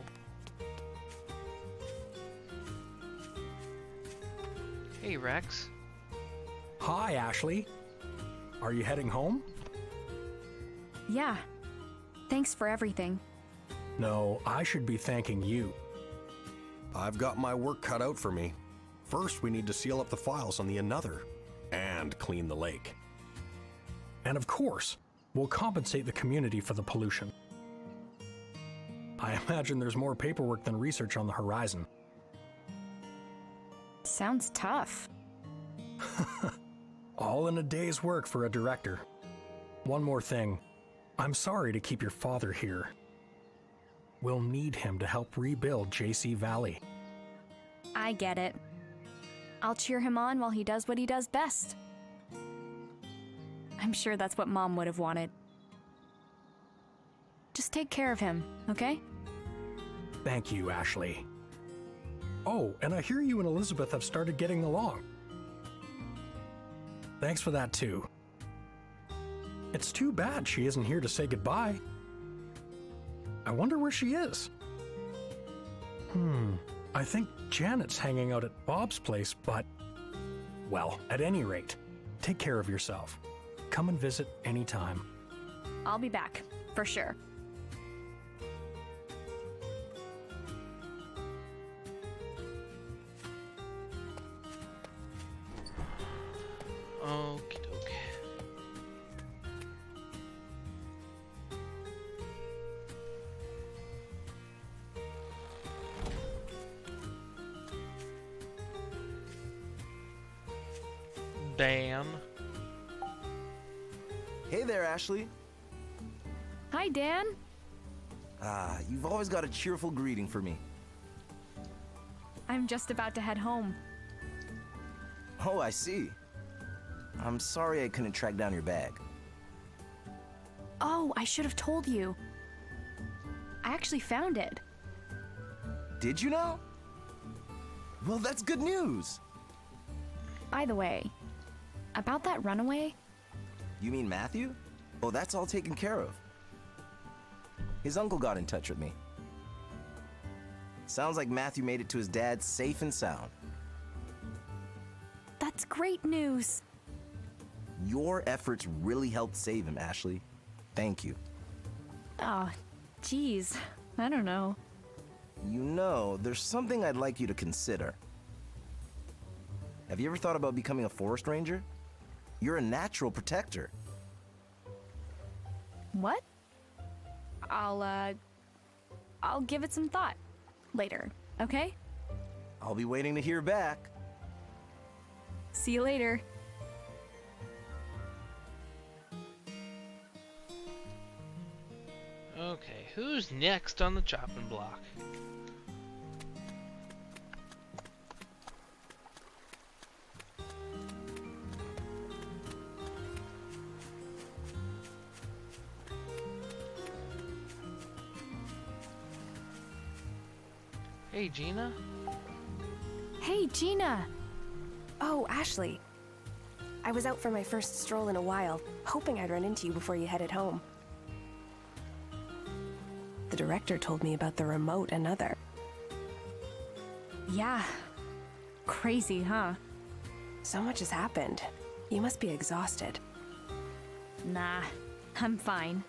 Hey, Rex. Hi, Ashley. Are you heading home? Yeah. Thanks for everything. No, I should be thanking you. I've got my work cut out for me. First, we need to seal up the files on the Another and clean the lake. And of course, we'll compensate the community for the pollution. I imagine there's more paperwork than research on the horizon. Sounds tough. All in a day's work for a director. One more thing. I'm sorry to keep your father here. We'll need him to help rebuild JC Valley. I get it. I'll cheer him on while he does what he does best. I'm sure that's what Mom would have wanted. Just take care of him, okay? Thank you, Ashley. Oh, and I hear you and Elizabeth have started getting along. Thanks for that, too. It's too bad she isn't here to say goodbye. I wonder where she is. I think Janet's hanging out at Bob's place, but... Well, at any rate, take care of yourself. Come and visit anytime. I'll be back, for sure. Okie doke. Dan. Hey there, Ashley. Hi, Dan. You've always got a cheerful greeting for me. I'm just about to head home. Oh, I see. I'm sorry I couldn't track down your bag. Oh, I should have told you. I actually found it. Did you know? Well, that's good news. By the way, about that runaway, You mean Matthew? Oh, that's all taken care of. His uncle got in touch with me. Sounds like Matthew made it to his dad safe and sound. that's great news. Your efforts really helped save him, Ashley. Thank you. Oh, geez. I don't know. You know, there's something I'd like you to consider. Have you ever thought about becoming a forest ranger? You're a natural protector. What? I'll give it some thought later, okay? I'll be waiting to hear back. See you later. Okay, who's next on the chopping block? Hey, Gina? Hey, Gina! Oh, Ashley. I was out for my first stroll in a while, hoping I'd run into you before you headed home. The director told me about the remote Another. Yeah. Crazy, huh? So much has happened. You must be exhausted. Nah, I'm fine.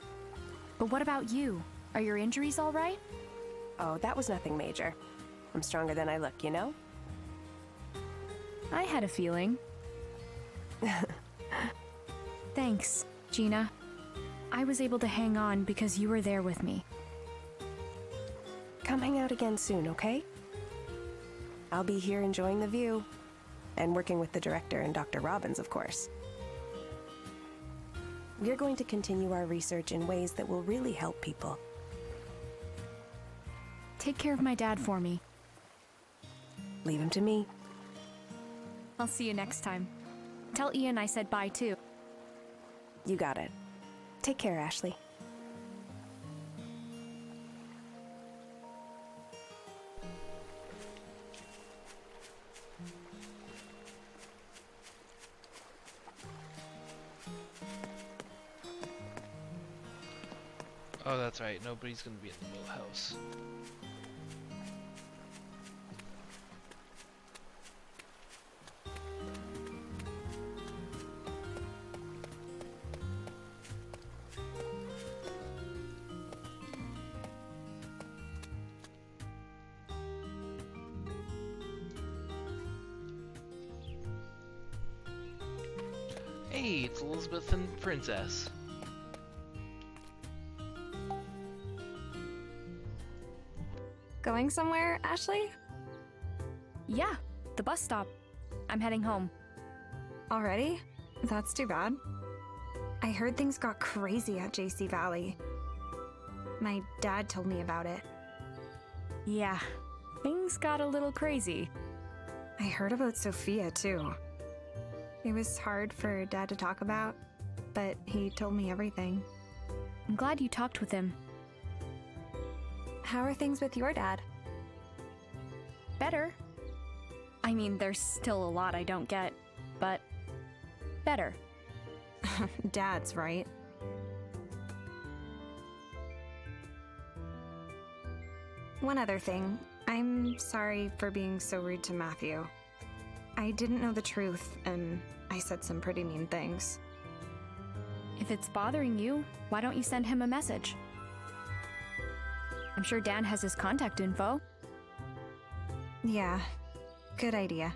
But what about you? Are your injuries all right? Oh, that was nothing major. I'm stronger than I look, you know? I had a feeling. Thanks, Gina. I was able to hang on because you were there with me. Come hang out again soon, okay? I'll be here enjoying the view. And working with the director and Dr. Robbins, of course. We're going to continue our research in ways that will really help people. Take care of my dad for me. Leave him to me. I'll see you next time. Tell Ian I said bye too. You got it. Take care, Ashley. Oh, that's right. Nobody's gonna be in the mill house. Hey, it's Elizabeth and Princess. Going somewhere, Ashley? Yeah, the bus stop. I'm heading home. Already? That's too bad. I heard things got crazy at JC Valley. My dad told me about it. Yeah, things got a little crazy. I heard about Sophia, too. It was hard for Dad to talk about, but he told me everything. I'm glad you talked with him. How are things with your dad? Better. I mean, there's still a lot I don't get, but better. Dad's right. One other thing. I'm sorry for being so rude to Matthew. I didn't know the truth, and I said some pretty mean things. If it's bothering you, why don't you send him a message? I'm sure Dan has his contact info. Yeah, good idea.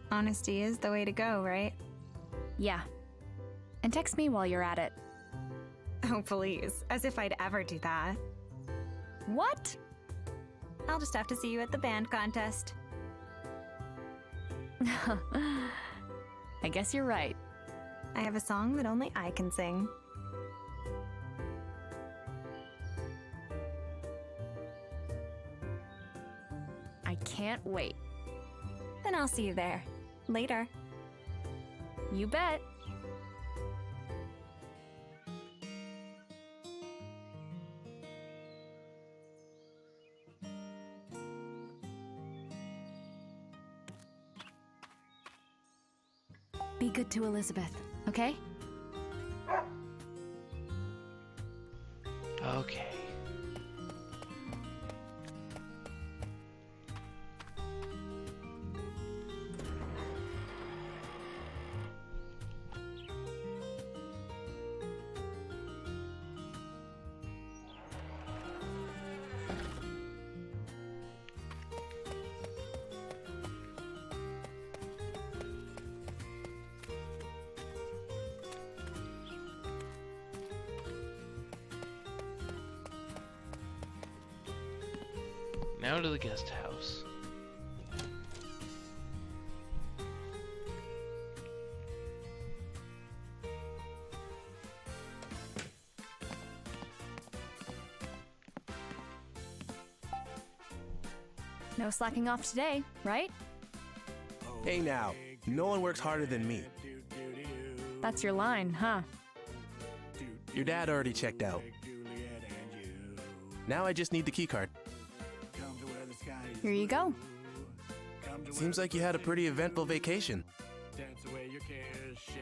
Honesty is the way to go, right? Yeah. And text me while you're at it. Oh, please. As if I'd ever do that. What? I'll just have to see you at the band contest. I guess you're right. I have a song that only I can sing. I can't wait. Then I'll see you there. Later. You bet. Be good to Elizabeth, okay? Okay. Now to the guest house. No slacking off today, right? Hey now, no one works harder than me. That's your line, huh? Your dad already checked out. Now I just need the keycard. Here you go. Seems like you had a pretty eventful vacation.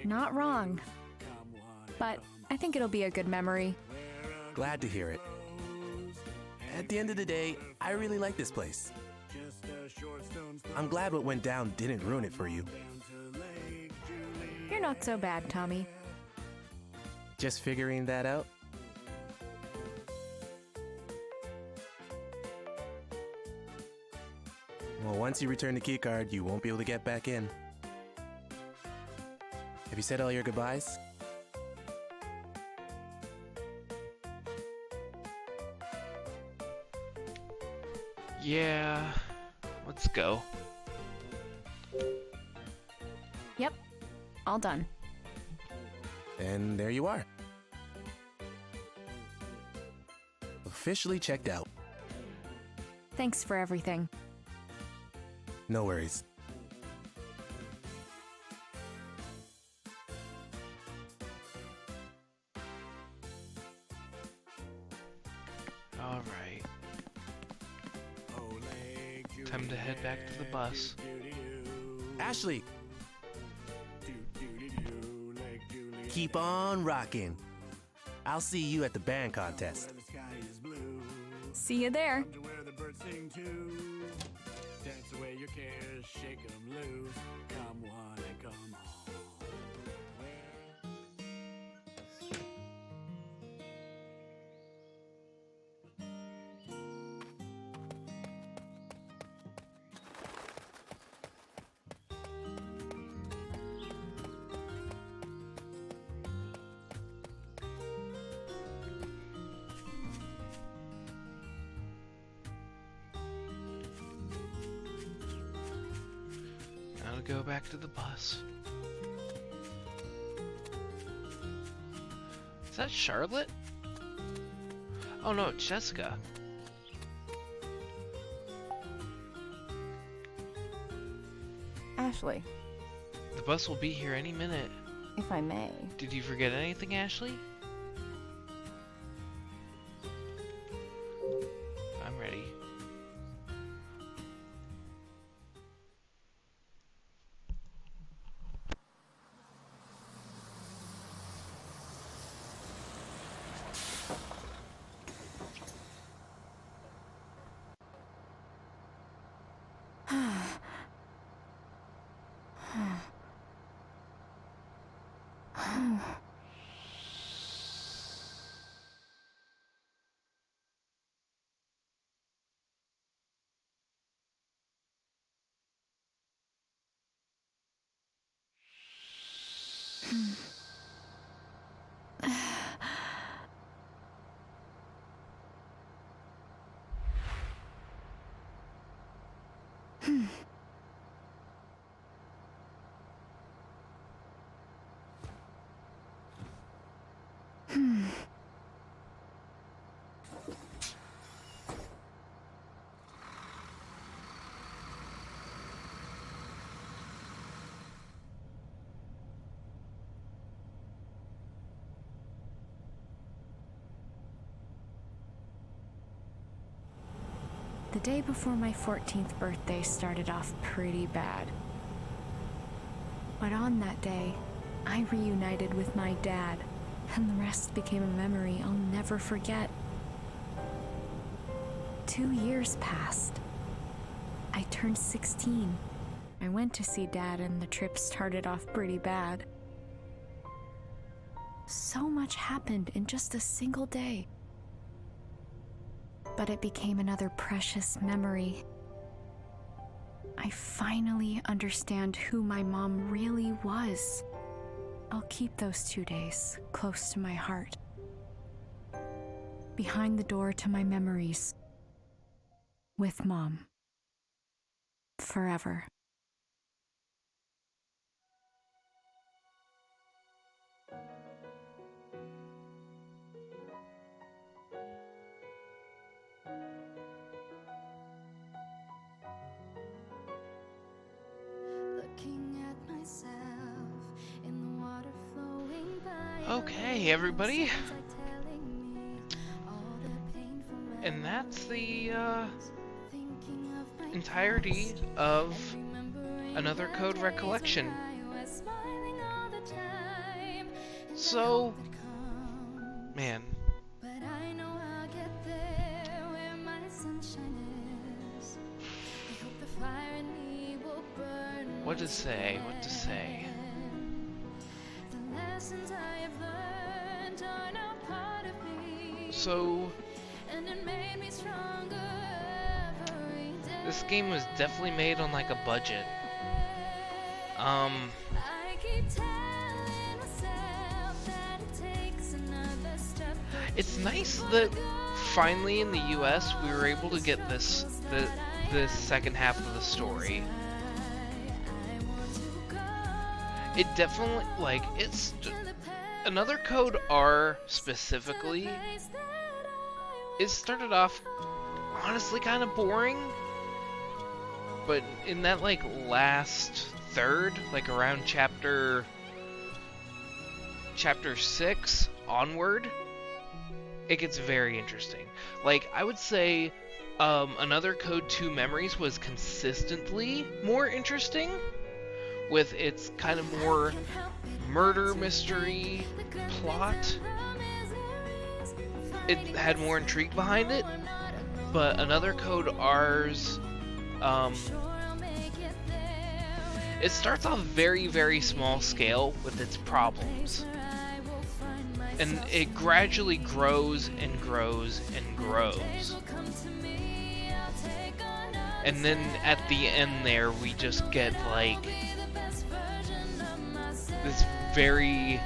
Not wrong. But I think it'll be a good memory. Glad to hear it. At the end of the day, I really like this place. I'm glad what went down didn't ruin it for you. You're not so bad, Tommy. Just figuring that out? Well, once you return the keycard, you won't be able to get back in. Have you said all your goodbyes? Yeah, let's go. Yep, all done. And there you are. Officially checked out. Thanks for everything. No worries. All right. Time to head back to the bus. Ashley! Keep on rocking. I'll see you at the band contest. See you there. Dance away your cares, shake 'em loose. Come one and come home. Go back to the bus. Is that Charlotte? Oh no, it's Jessica. Ashley, The bus will be here any minute. if I may. Did you forget anything, Ashley? I'm ready. The day before my 14th birthday started off pretty bad. But on that day, I reunited with my dad, and the rest became a memory I'll never forget. 2 years passed. I turned 16. I went to see Dad, and the trip started off pretty bad. So much happened in just a single day. But it became another precious memory. I finally understand who my mom really was. I'll keep those 2 days close to my heart. Behind the door to my memories. With Mom. Forever. Okay, everybody. And that's the entirety of Another Code Recollection. So, man. What to say? What to say? So, this game was definitely made on like a budget. It's nice that finally in the US we were able to get this second half of the story. It definitely, like, it's Another Code R specifically. It started off honestly kind of boring, but in that like last third, like around chapter 6 onward, it gets very interesting. Like, I would say Another Code 2 Memories was consistently more interesting, with its kind of more murder mystery plot. It had more intrigue behind it, but Another Code R's, it starts off very, very small scale with its problems. And it gradually grows and grows and grows. And then at the end there, we just get like this very,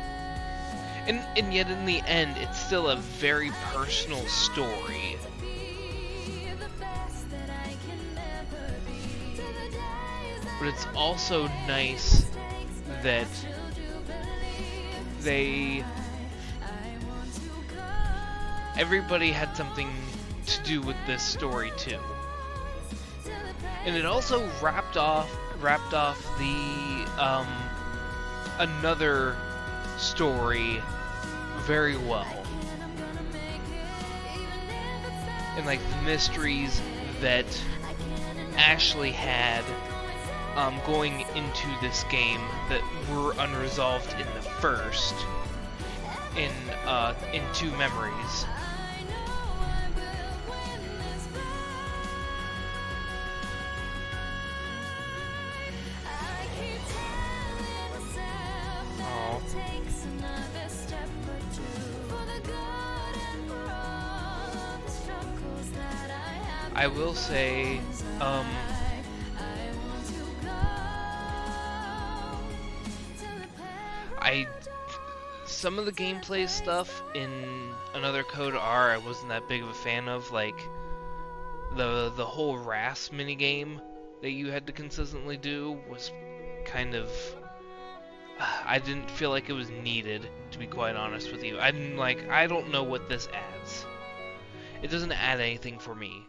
and yet in the end, it's still a very personal story. but it's also nice that everybody had something to do with this story too. And it also wrapped off the another story very well. And like the mysteries that Ashley had going into this game that were unresolved in the first, in Two Memories. I will say, some of the gameplay stuff in Another Code R I wasn't that big of a fan of, like the whole RAS minigame that you had to consistently do was kind of, I didn't feel like it was needed, to be quite honest with you. I don't know what this adds. It doesn't add anything for me.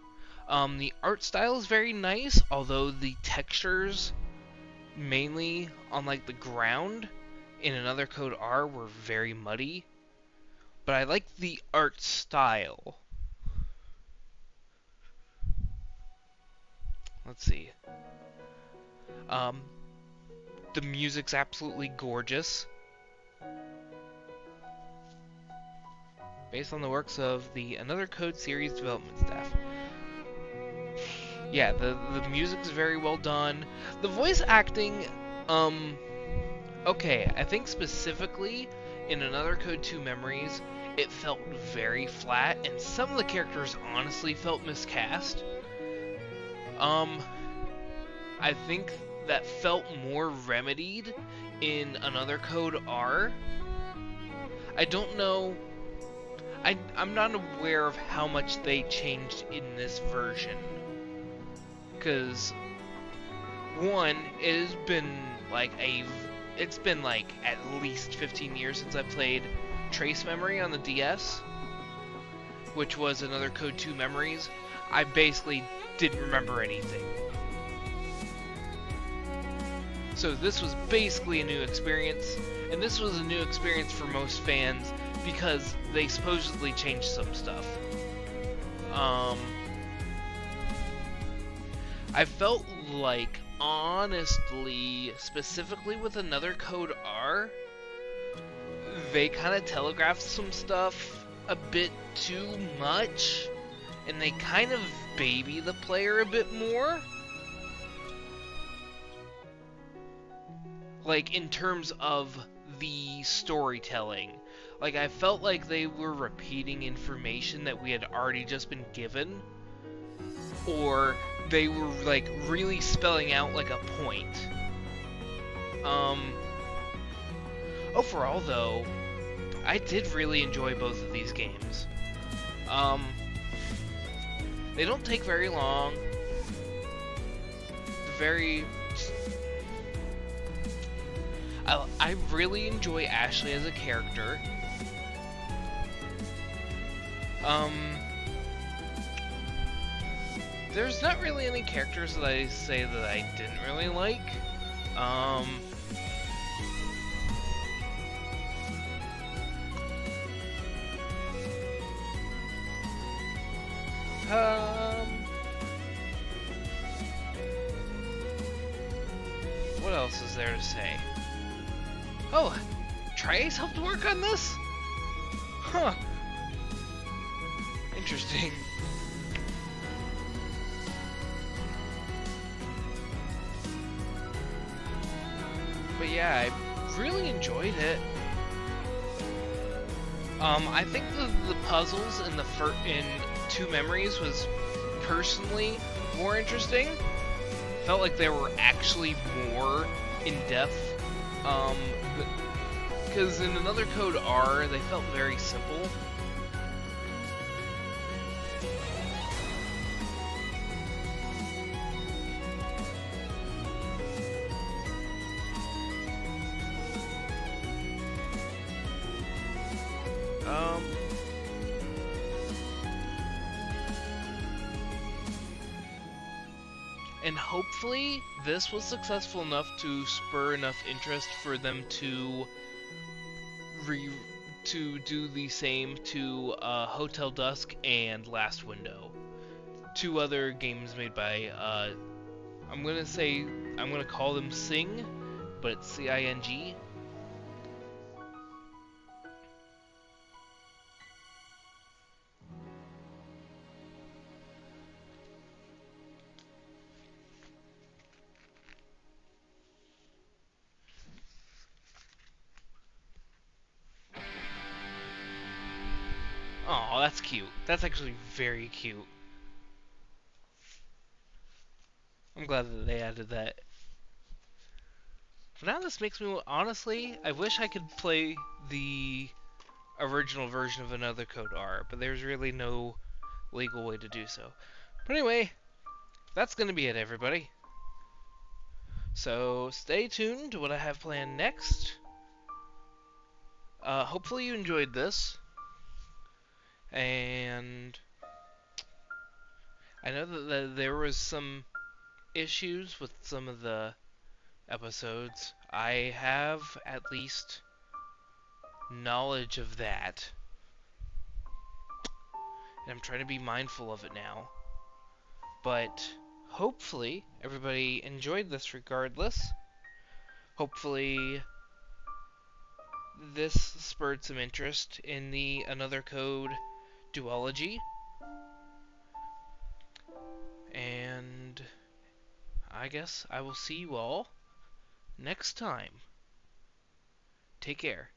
The art style is very nice, although the textures, mainly on like the ground in Another Code R, were very muddy. But I like the art style. Let's see. The music's absolutely gorgeous. Based on the works of the Another Code series development staff. Yeah, the music's very well done. The voice acting, okay, I think specifically in Another Code 2 Memories, it felt very flat, and some of the characters honestly felt miscast. I think that felt more remedied in Another Code R. I don't know, I'm not aware of how much they changed in this version. Because, one, it's been like at least 15 years since I played Trace Memory on the DS, which was Another Code 2 Memories. I basically didn't remember anything. So this was basically a new experience, and this was a new experience for most fans because they supposedly changed some stuff. I felt like, honestly, specifically with Another Code R, they kind of telegraphed some stuff a bit too much, and they kind of baby the player a bit more. Like, in terms of the storytelling. Like, I felt like they were repeating information that we had already just been given, or they were like really spelling out like a point. Overall though, I did really enjoy both of these games. They don't take very long. I really enjoy Ashley as a character. There's not really any characters that I say that I didn't really like. What else is there to say? Oh, Trace helped work on this? Huh. Interesting. But yeah, I really enjoyed it. I think the puzzles in Two Memories was personally more interesting. Felt like they were actually more in depth. Because in Another Code R, they felt very simple. And hopefully this was successful enough to spur enough interest for them to do the same to Hotel Dusk and Last Window. Two other games made by, I'm gonna call them Sing, but it's C-I-N-G. Oh, that's cute. That's actually very cute. I'm glad that they added that. But now this makes me, honestly, I wish I could play the original version of Another Code R, but there's really no legal way to do so. But anyway, that's going to be it, everybody. So stay tuned to what I have planned next. Hopefully you enjoyed this. And I know that there was some issues with some of the episodes. I have at least knowledge of that. And I'm trying to be mindful of it now. But hopefully everybody enjoyed this regardless. Hopefully this spurred some interest in the Another Code duology. And I guess I will see you all next time. Take care.